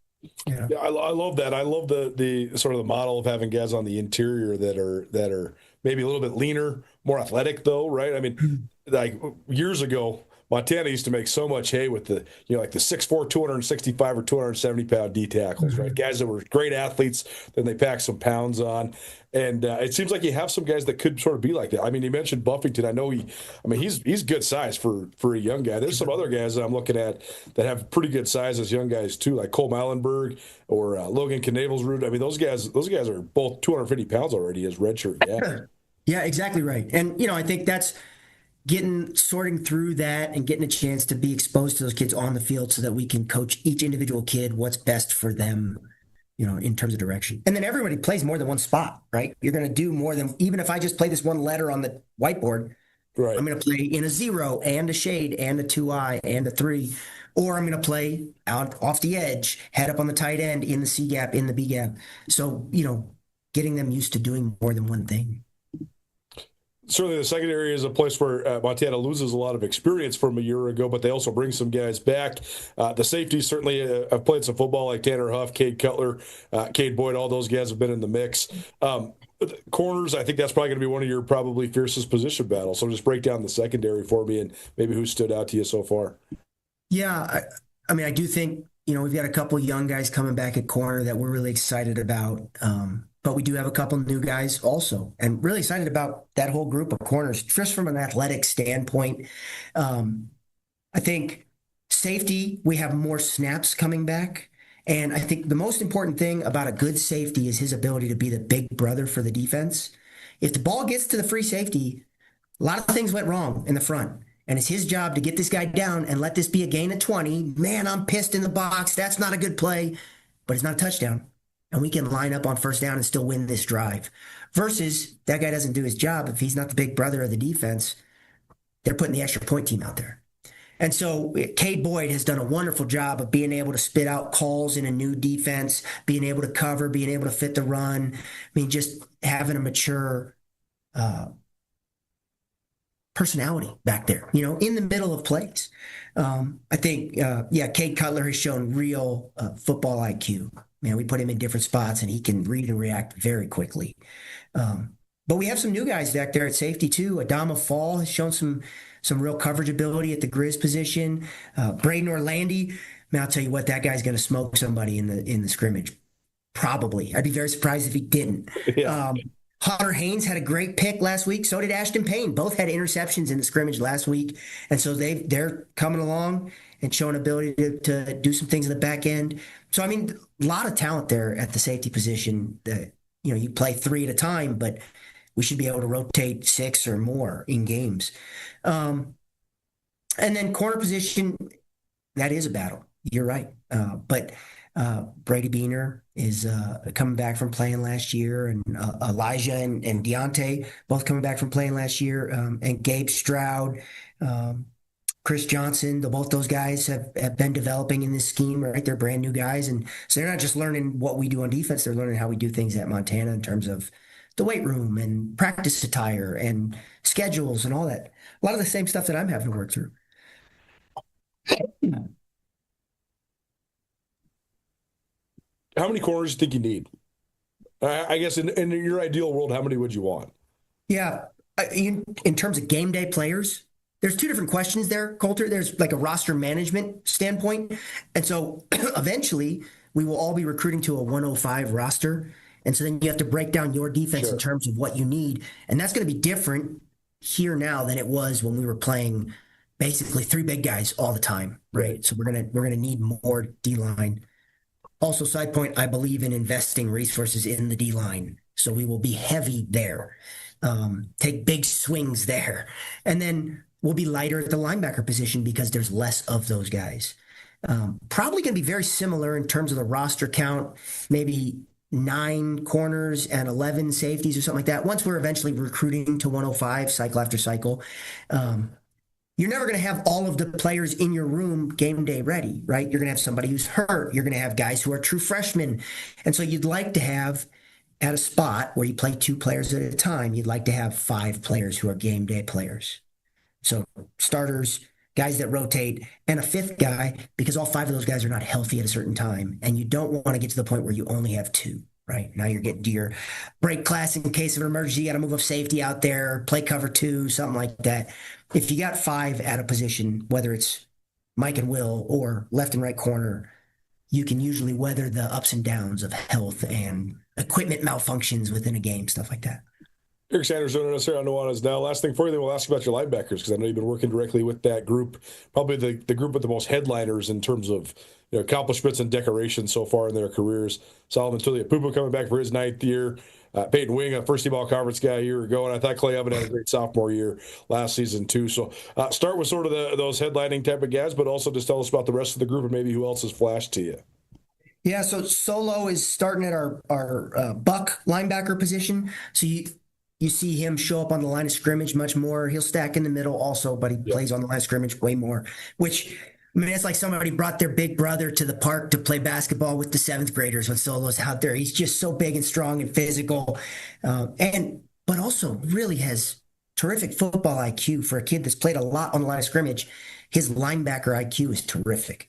Yeah, I love that. I love the sort of the model of having guys on the interior that are maybe a little bit leaner, more athletic, though, right? I mean, like years ago, Montana used to make so much hay with the, like the 6'4", 265 or 270 pound D tackles, right? Guys that were great athletes, then they packed some pounds on. And it seems like you have some guys that could sort of be like that. I mean, you mentioned Buffington. I know he's good size for a young guy. There's some other guys that I'm looking at that have pretty good size as young guys too, like Cole Mallenberg or Logan Knavel's-Root. I mean, those guys are both 250 pounds already as redshirt guys. Yeah, exactly right. And, I think that's sorting through that and getting a chance to be exposed to those kids on the field so that we can coach each individual kid what's best for them, in terms of direction. And then everybody plays more than one spot, right? You're going to do more than, even if I just play this one letter on the whiteboard, right, I'm going to play in a 0 and a shade and a 2I and a 3, or I'm going to play out off the edge, head up on the tight end, in the C gap, in the B gap. So, getting them used to doing more than one thing. Certainly the secondary is a place where Montana loses a lot of experience from a year ago, but they also bring some guys back. The safeties certainly have played some football, like Tanner Huff, Cade Cutler, Cade Boyd. All those guys have been in the mix. Corners, I think that's probably going to be one of your probably fiercest position battles. So just break down the secondary for me and maybe who stood out to you so far. Yeah, I mean, I do think, we've got a couple young guys coming back at corner that we're really excited about. But we do have a couple new guys also, and really excited about that whole group of corners, just from an athletic standpoint. I think safety, we have more snaps coming back. And I think the most important thing about a good safety is his ability to be the big brother for the defense. If the ball gets to the free safety, a lot of things went wrong in the front. And it's his job to get this guy down and let this be a gain of 20. Man, I'm pissed in the box. That's not a good play, but it's not a touchdown. and we can line up on first down and still win this drive. Versus that guy doesn't do his job. If he's not the big brother of the defense, they're putting the extra point team out there. And so Cade Boyd has done a wonderful job of being able to spit out calls in a new defense, being able to cover, being able to fit the run. I mean, just having a mature personality back there, in the middle of plays. I think, Cade Cutler has shown real football IQ. Man, we put him in different spots and he can read and react very quickly. But we have some new guys back there at safety too. Adama Fall has shown some real coverage ability at the Grizz position. Braden Orlandi, man, I'll tell you what, that guy's going to smoke somebody in the scrimmage. Probably. I'd be very surprised if he didn't. Yeah. Hunter Haynes had a great pick last week. So did Ashton Payne. Both had interceptions in the scrimmage last week. And so they're coming along and showing ability to do some things in the back end. So, I mean, a lot of talent there at the safety position that, you play 3 at a time, but we should be able to rotate 6 or more in games. And then corner position, that is a battle. You're right. But Brady Beener is coming back from playing last year, and Elijah and Deontay both coming back from playing last year, and Gabe Stroud, Chris Johnson, both those guys have been developing in this scheme, right? They're brand new guys, and so they're not just learning what we do on defense, they're learning how we do things at Montana in terms of the weight room and practice attire and schedules and all that. A lot of the same stuff that I'm having to work through. How many corners do you think you need? I guess in your ideal world, how many would you want? Yeah. In terms of game day players, there's 2 different questions there, Coulter. There's like a roster management standpoint. And so eventually we will all be recruiting to a 105 roster. And so then you have to break down your defense in terms of what you need. And that's going to be different here now than it was when we were playing basically 3 big guys all the time, right? So we're gonna need more D-line. Also, side point, I believe in investing resources in the D-line. So we will be heavy there, take big swings there. And then we'll be lighter at the linebacker position because there's less of those guys. Probably going to be very similar in terms of the roster count, maybe 9 corners and 11 safeties or something like that. Once we're eventually recruiting to 105 cycle after cycle, you're never going to have all of the players in your room game day ready, right? You're going to have somebody who's hurt. You're going to have guys who are true freshmen. And so you'd like to have, at a spot where you play 2 players at a time, you'd like to have 5 players who are game day players. So starters, guys that rotate, and a 5th guy, because all 5 of those guys are not healthy at a certain time. And you don't want to get to the point where you only have 2. Right now you're getting to your break class in case of an emergency. You got to move a safety out there, play cover 2, something like that. If you got 5 at a position, whether it's Mike and Will or left and right corner, you can usually weather the ups and downs of health and equipment malfunctions within a game, stuff like that. Eric Sanders joining us here on Nuanez Now. Last thing for you, then we'll ask you about your linebackers, because I know you've been working directly with that group, probably the group with the most headliners in terms of accomplishments and decorations so far in their careers. Solomon Tuliapupu coming back for his 9th year. Peyton Wing, a first-team all-conference guy a year ago, and I thought Clay Evan had a great sophomore year last season too. So start with sort of those headlining type of guys, but also just tell us about the rest of the group and maybe who else has flashed to you. Yeah, so Solo is starting at our buck linebacker position. So you see him show up on the line of scrimmage much more. He'll stack in the middle also, but he plays on the line of scrimmage way more, which, I mean, it's like somebody brought their big brother to the park to play basketball with the 7th graders when Solo's out there. He's just so big and strong and physical, but also really has terrific football IQ for a kid that's played a lot on the line of scrimmage. His linebacker IQ is terrific.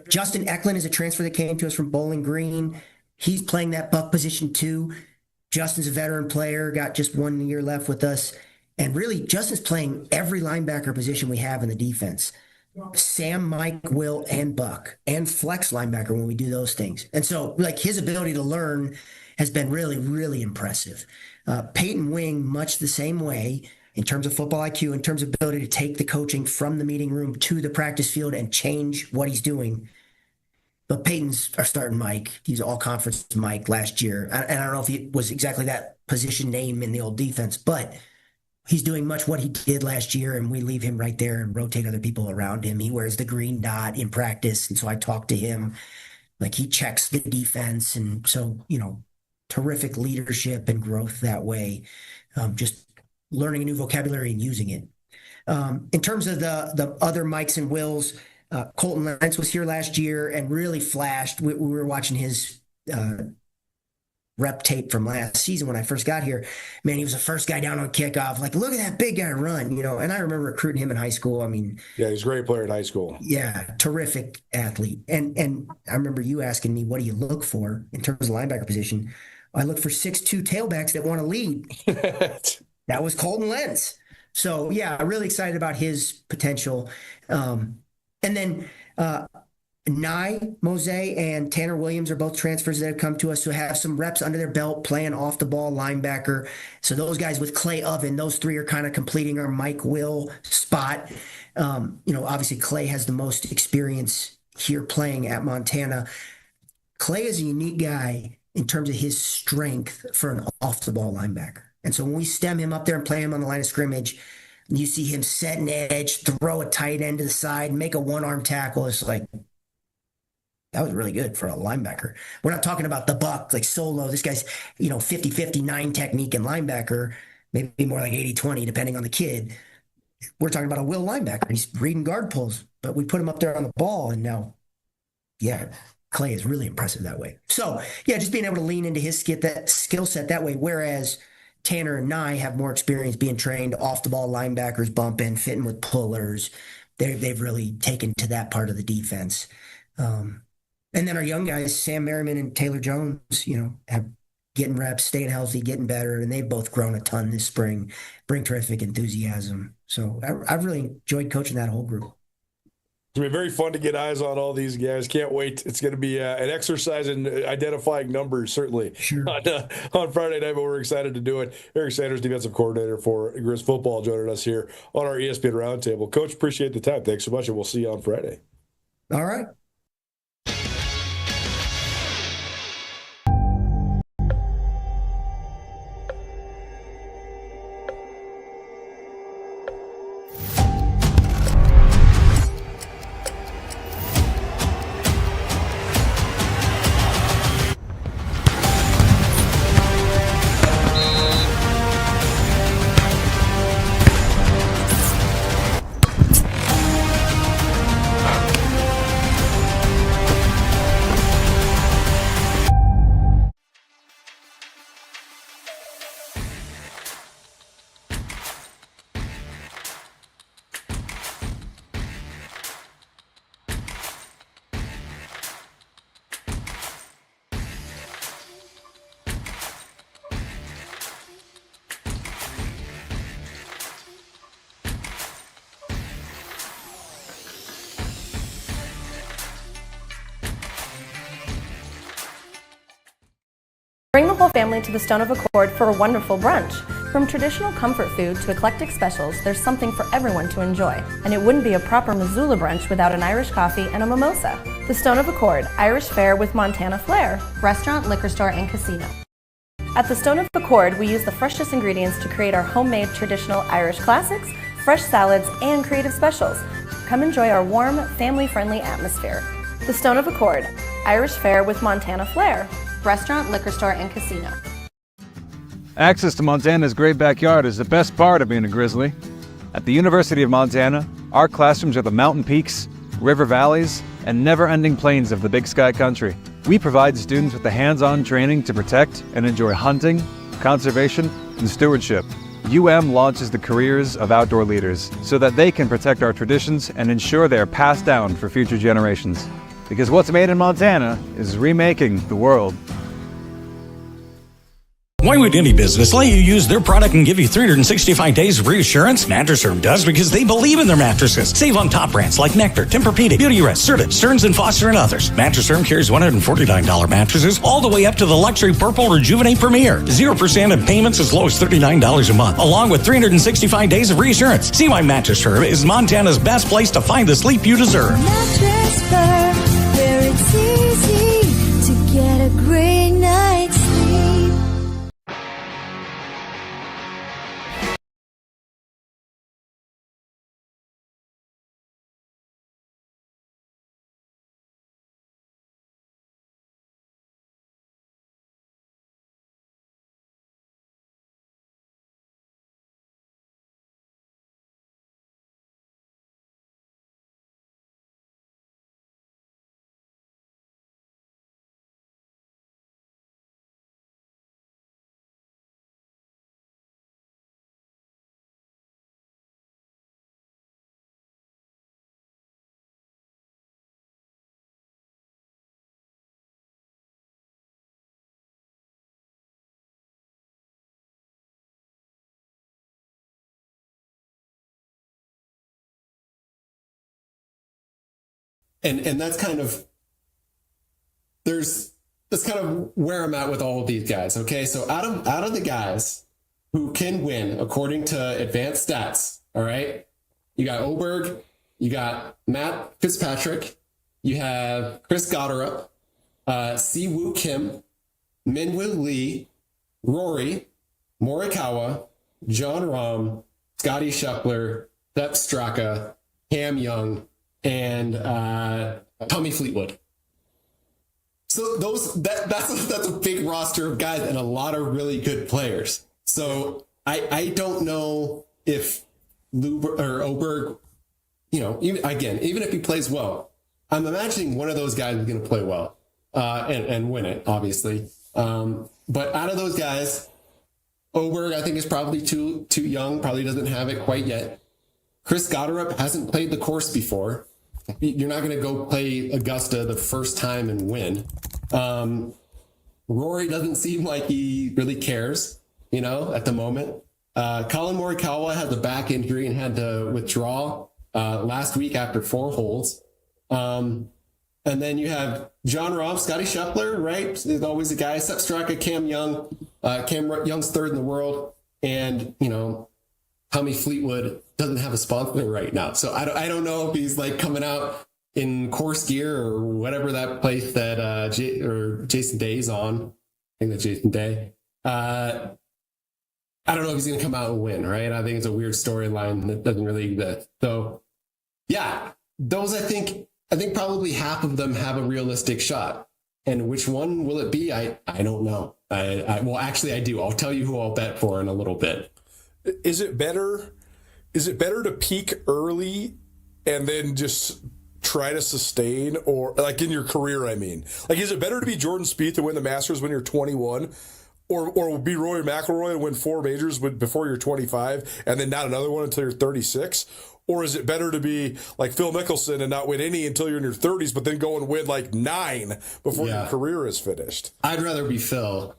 Justin Eklund is a transfer that came to us from Bowling Green. He's playing that buck position too. Justin's a veteran player, got just 1 year left with us. And really, Justin's playing every linebacker position we have in the defense. Sam, Mike, Will, and Buck, and flex linebacker when we do those things. And so, like, his ability to learn has been really, really impressive. Peyton Wing, much the same way in terms of football IQ, in terms of ability to take the coaching from the meeting room to the practice field and change what he's doing. But Peyton's our starting Mike. He's all-conference Mike last year. And I don't know if he was exactly that position name in the old defense, but he's doing much what he did last year, and we leave him right there and rotate other people around him. He wears the green dot in practice, and so I talk to him. Like he checks the defense. And so, terrific leadership and growth that way. Just learning a new vocabulary and using it. In terms of the other Mikes and Wills, Colton Lentz was here last year and really flashed. We were watching his rep tape from last season when I first got here. Man, he was the first guy down on kickoff. Like, look at that big guy run, and I remember recruiting him in high school. I mean, yeah, he was a great player in high school. Yeah, terrific athlete. And I remember you asking me, what do you look for in terms of linebacker position? I look for 6'2" tailbacks that want to lead. That was Colton Lentz. So, yeah, really excited about his potential. And then Nye Mose and Tanner Williams are both transfers that have come to us who have some reps under their belt playing off the ball linebacker. So those guys with Clay Oven, those three are kind of completing our Mike Will spot. Obviously Clay has the most experience here playing at Montana. Clay is a unique guy in terms of his strength for an off the ball linebacker. And so when we stem him up there and play him on the line of scrimmage, you see him set an edge, throw a tight end to the side, make a one-arm tackle. It's like, that was really good for a linebacker. We're not talking about the buck, like solo. This guy's, 50-50 9 technique and linebacker, maybe more like 80-20, depending on the kid. We're talking about a will linebacker. He's reading guard pulls, but we put him up there on the ball, and now, Clay is really impressive that way. So, just being able to lean into his skill set that way, whereas Tanner and Nye have more experience being trained off the ball linebackers, bumping, fitting with pullers. They've really taken to that part of the defense. And then our young guys, Sam Merriman and Taylor Jones, have getting reps, staying healthy, getting better, and they've both grown a ton this spring, bring terrific enthusiasm. So I've really enjoyed coaching that whole group. It's going to be very fun to get eyes on all these guys. Can't wait. It's going to be an exercise in identifying numbers, certainly, on Friday night, but we're excited to do it. Eric Sanders, defensive coordinator for Grizz football, joining us here on our ESPN Roundtable. Coach, appreciate the time. Thanks so much, and we'll see you on Friday. All right. Bring the whole family to the Stone of Accord for a wonderful brunch. From traditional comfort food to eclectic specials, there's something for everyone to enjoy. And it wouldn't be a proper Missoula brunch without an Irish coffee and a mimosa. The Stone of Accord, Irish fare with Montana flair. Restaurant, liquor store, and casino. At the Stone of Accord, we use the freshest ingredients to create our homemade traditional Irish classics, fresh salads, and creative specials. Come enjoy our warm, family-friendly atmosphere. The Stone of Accord, Irish fare with Montana flair. Restaurant, liquor store, and casino. Access to Montana's great backyard is the best part of being a Grizzly. At the University of Montana, our classrooms are the mountain peaks, river valleys, and never-ending plains of the Big Sky Country. We provide students with the hands-on training to protect and enjoy hunting, conservation, and stewardship. launches the careers of outdoor leaders so that they can protect our traditions and ensure they are passed down for future generations. Because what's made in Montana is remaking the world. Why would any business let you use their product and give you 365 days of reassurance? Mattress Firm does because they believe in their mattresses. Save on top brands like Nectar, Tempur-Pedic, Beautyrest, Serta, Stearns & Foster, and others. Mattress Firm carries $149 mattresses all the way up to the luxury Purple Rejuvenate Premier. 0% in payments as low as $39 a month, along with 365 days of reassurance. See why Mattress Firm is Montana's best place to find the sleep you deserve. Mattress Firm, where it's easy to get a great night's sleep. And that's kind of where I'm at with all of these guys. Okay, so out of the guys who can win according to advanced stats, all right, you got Oberg, you got Matt Fitzpatrick, you have Chris Gotterup, Si-Woo Kim, Minwoo Lee, Rory, Morikawa, John Rahm, Scotty Scheffler, Sepp Straka, Cam Young, and Tommy Fleetwood. So that's a big roster of guys and a lot of really good players. So I don't know if Oberg, even if he plays well, I'm imagining one of those guys is going to play well and win it, obviously. But out of those guys, Oberg, I think, is probably too young, probably doesn't have it quite yet. Chris Gotterup hasn't played the course before. You're not going to go play Augusta the first time and win. Rory doesn't seem like he really cares, at the moment. Colin Morikawa has a back injury and had to withdraw last week after 4 holes. And then you have John Rahm, Scotty Scheffler, right? There's always a guy. Sepp Straka, Cam Young. Cam Young's 3rd in the world. And, Tommy Fleetwood doesn't have a sponsor right now. So I don't know if he's like coming out in course gear or whatever that place that Jason Day's on. I think that's Jason Day. I don't know if he's going to come out and win, right? I think it's a weird storyline that doesn't really exist. So, yeah, those I think probably half of them have a realistic shot. And which one will it be? I don't know. Well, actually, I do. I'll tell you who I'll bet for in a little bit. Is it better to peak early and then just try to sustain, or like in your career, I mean? Like, is it better to be Jordan Spieth and win the Masters when you're 21, or be Rory McIlroy and win 4 majors before you're 25 and then not another one until you're 36? Or is it better to be like Phil Mickelson and not win any until you're in your 30s, but then go and win like 9 before your career is finished? I'd rather be Phil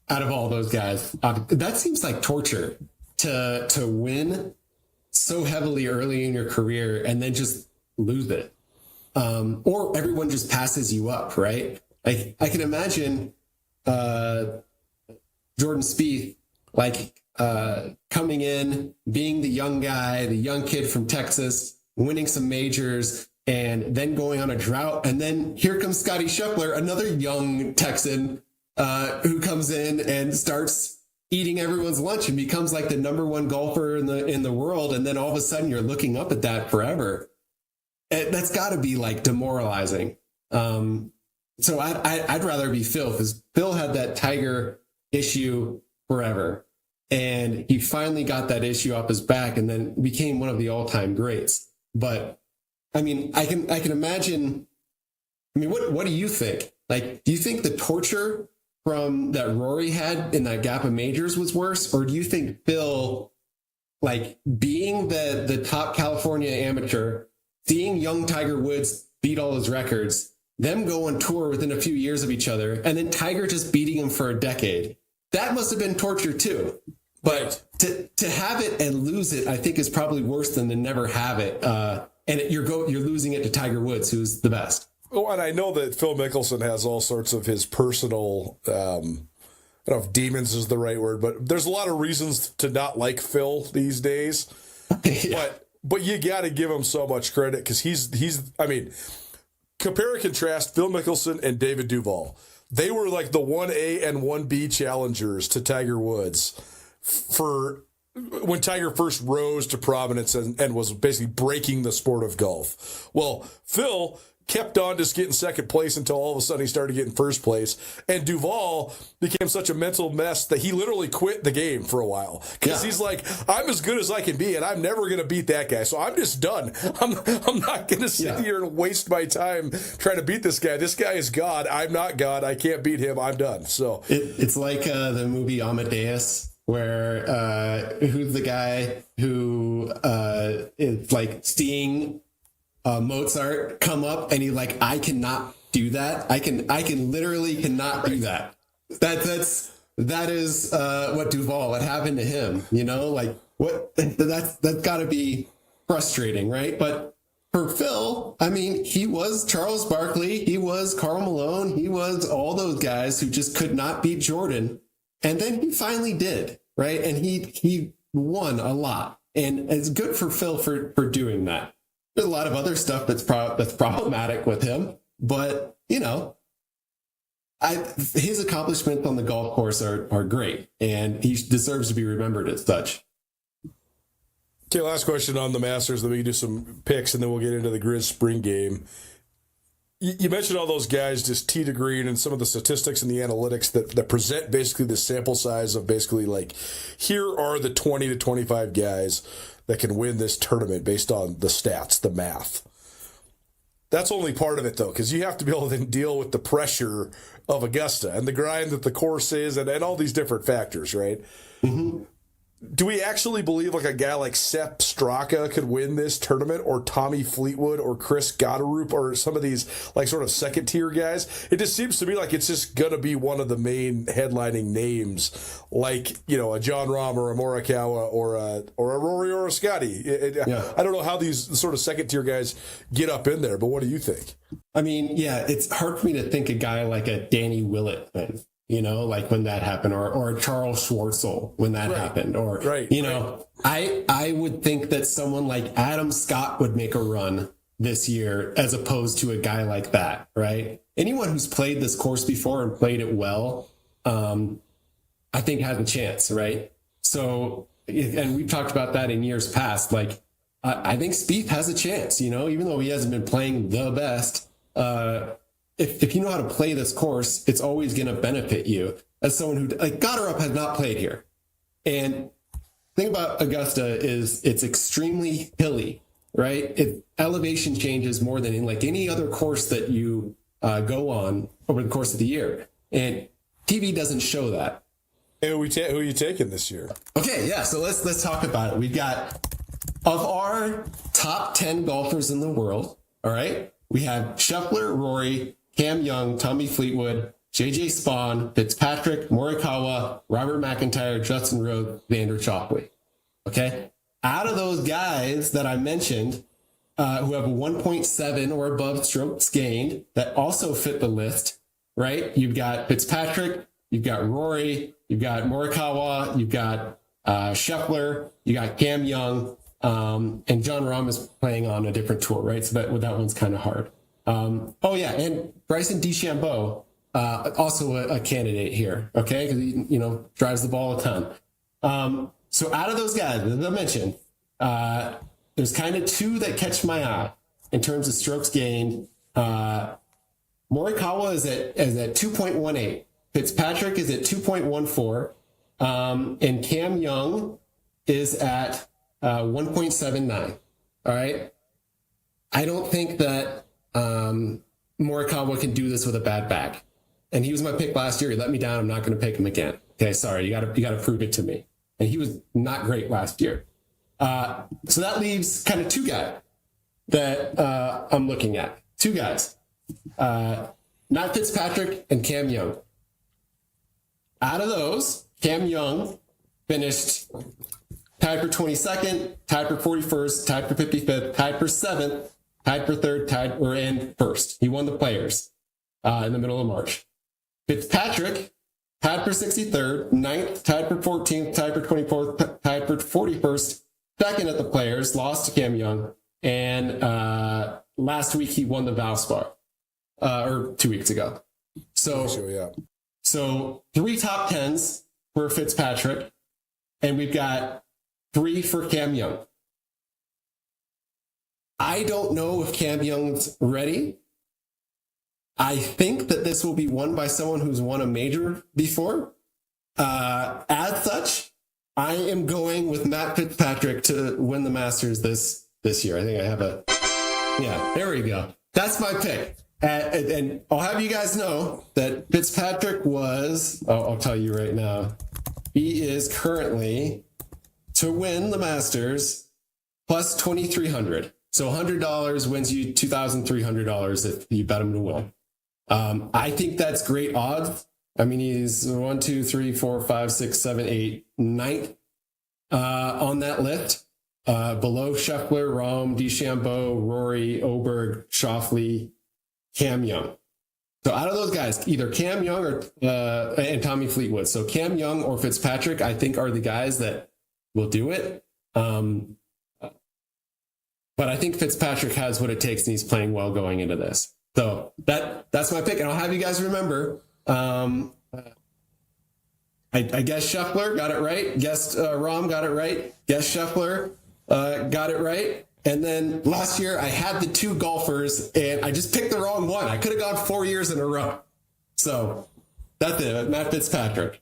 out of all those guys. That seems like torture to win so heavily early in your career and then just lose it. Or everyone just passes you up, right? I can imagine Jordan Spieth coming in, being the young guy, the young kid from Texas, winning some majors, and then going on a drought. And then here comes Scotty Scheffler, another young Texan who comes in and starts eating everyone's lunch and becomes like the number 1 golfer in the world. And then all of a sudden you're looking up at that forever. That's got to be like demoralizing. So I'd rather be Phil, because Phil had that Tiger issue forever. And he finally got that issue off his back and then became one of the all-time greats. But I mean, I can imagine. I mean, what do you think? Like, do you think the torture from that Rory had in that gap of majors was worse? Or do you think Phil, like being the top California amateur, seeing young Tiger Woods beat all his records, them go on tour within a few years of each other, and then Tiger just beating him for a decade, that must have been torture too. But to have it and lose it, I think is probably worse than to never have it. And you're losing it to Tiger Woods, who's the best. Oh, and I know that Phil Mickelson has all sorts of his personal, I don't know if demons is the right word, but there's a lot of reasons to not like Phil these days. Yeah. But you got to give him so much credit, because he's. I mean, compare and contrast Phil Mickelson and David Duval. They were like the 1A and 1B challengers to Tiger Woods for when Tiger first rose to prominence and was basically breaking the sport of golf. Well, Phil kept on just getting second place until all of a sudden he started getting first place. And Duval became such a mental mess that he literally quit the game for a while, because he's like, I'm as good as I can be and I'm never going to beat that guy. So I'm just done. I'm not going to sit here and waste my time trying to beat this guy. This guy is God. I'm not God. I can't beat him. I'm done. So it's like the movie Amadeus, where who's the guy who is like seeing Mozart come up and he's like, I cannot do that. I can literally cannot do that. That is what Duval, what happened to him, like what that's got to be frustrating, right? But for Phil, I mean, he was Charles Barkley, he was Karl Malone, he was all those guys who just could not beat Jordan. And then he finally did, right? And he won a lot. And it's good for Phil for doing that. There's a lot of other stuff that's problematic with him, but you know, his accomplishments on the golf course are great, and he deserves to be remembered as such. Okay, last question on the Masters, then we can do some picks, and then we'll get into the Grizz spring game. You mentioned all those guys, just tee to green, and some of the statistics and the analytics that present basically the sample size of basically like, here are the 20 to 25 guys that can win this tournament based on the stats, the math. That's only part of it, though, because you have to be able to deal with the pressure of Augusta and the grind that the course is and all these different factors, right? Mm-hmm. Do we actually believe like a guy like Sepp Straka could win this tournament, or Tommy Fleetwood or Chris Gotterup or some of these like sort of second tier guys? It just seems to me like it's just going to be one of the main headlining names, like, you know, a John Rahm or a Morikawa or a Rory or a Scotty. I don't know how these sort of second tier guys get up in there, but what do you think? I mean, yeah, it's hard for me to think a guy like a Danny Willett thing. You know, like when that happened, or Charles Schwartzel when that happened, or, you know, I would think that someone like Adam Scott would make a run this year as opposed to a guy like that, right? Anyone who's played this course before and played it well, I think has a chance, right? So, and we've talked about that in years past. Like, I think Spieth has a chance, you know, even though he hasn't been playing the best, if you know how to play this course, it's always going to benefit you as someone who, like, Gotterup has not played here. And the thing about Augusta is it's extremely hilly, right? Elevation changes more than in like any other course that you go on over the course of the year. And TV doesn't show that. Hey, who are you taking this year? Okay, yeah. So let's talk about it. We've got, of our top 10 golfers in the world, all right, we have Scheffler, Rory, Cam Young, Tommy Fleetwood, JJ Spawn, Fitzpatrick, Morikawa, Robert McIntyre, Justin Rose, Xander Schauffele. Okay? Out of those guys that I mentioned, who have a 1.7 or above strokes gained that also fit the list, right? You've got Fitzpatrick, you've got Rory, you've got Morikawa, you've got Scheffler, you got Cam Young, and John Rahm is playing on a different tour, right? So that one's kind of hard. And Bryson DeChambeau, also a candidate here, okay? Because he, you know, drives the ball a ton. So out of those guys, as I mentioned, there's kind of two that catch my eye in terms of strokes gained. Morikawa is at 2.18. Fitzpatrick is at 2.14. And Cam Young is at 1.79. All right. I don't think that Morikawa can do this with a bad back. And he was my pick last year. He let me down. I'm not going to pick him again. Okay, sorry. You got to prove it to me. And he was not great last year. So that leaves kind of two guys that I'm looking at. Two guys. Matt Fitzpatrick and Cam Young. Out of those, Cam Young finished tied for 22nd, tied for 41st, tied for 55th, tied for 7th, tied for 3rd, and 1st. He won the Players in the middle of March. Fitzpatrick tied for 63rd, 9th, tied for 14th, tied for 24th, tied for 41st, 2nd at the Players, lost to Cam Young, and last week he won the Valspar, or 2 weeks ago. So 3 top 10s for Fitzpatrick, and we've got 3 for Cam Young. I don't know if Cam Young's ready. I think that this will be won by someone who's won a major before. As such, I am going with Matt Fitzpatrick to win the Masters this year. I think I have there we go. That's my pick. And I'll have you guys know that Fitzpatrick was, I'll tell you right now, he is currently, to win the Masters, plus 2,300. So $100 wins you $2,300 if you bet him to win. I think that's great odds. I mean, he's 1, 2, 3, 4, 5, 6, 7, 8, 9th on that list. below Scheffler, Rahm, DeChambeau, Rory, Oberg, Schauffele, Cam Young. So out of those guys, either Cam Young or and Tommy Fleetwood. So Cam Young or Fitzpatrick, I think, are the guys that will do it. But I think Fitzpatrick has what it takes, and he's playing well going into this. So that's my pick, and I'll have you guys remember. I guess Scheffler got it right. Guessed Rahm got it right. Guessed Scheffler got it right. And then last year I had the two golfers and I just picked the wrong one. I could have gone 4 years in a row. So that's it. Matt Fitzpatrick.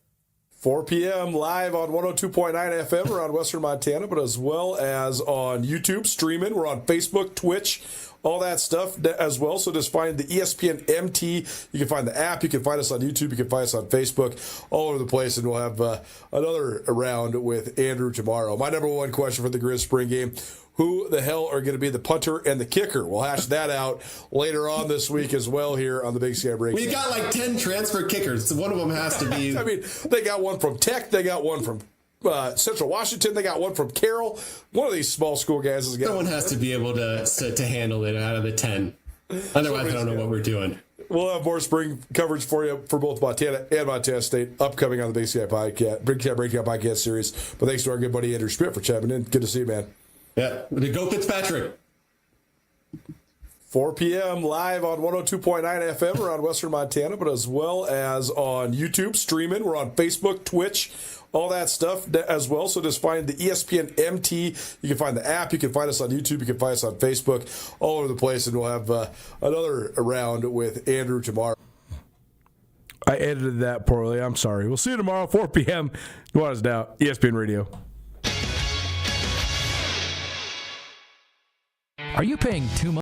4 p.m. live on 102.9 FM around Western Montana, but as well as on YouTube streaming. We're on Facebook, Twitch, all that stuff as well. So just find the ESPN MT. You can find the app. You can find us on YouTube. You can find us on Facebook, all over the place. And we'll have another round with Andrew tomorrow. My number one question for the Grizz spring game: who the hell are going to be the punter and the kicker? We'll hash that out later on this week as well here on the Big Sky Break. We got like 10 transfer kickers, so one of them has to be. I mean, they got one from Tech. They got one from Central Washington. They got one from Carroll. One of these small school guys has got. Someone has to be able to handle it out of the 10. Otherwise, I don't know what we're doing. We'll have more spring coverage for you for both Montana and Montana State upcoming on the Big Sky Podcast, Big Sky Breakout Podcast series. But thanks to our good buddy Andrew Schmidt for chiming in. Good to see you, man. Yeah, go Fitzpatrick. 4 p.m. live on 102.9 FM around Western Montana, but as well as on YouTube streaming. We're on Facebook, Twitch, all that stuff as well. So just find the ESPN MT. You can find the app. You can find us on YouTube. You can find us on Facebook, all over the place. And we'll have another round with Andrew tomorrow. I edited that poorly. I'm sorry. We'll see you tomorrow, 4 p.m. Nuanez Now, ESPN Radio. Are you paying too much?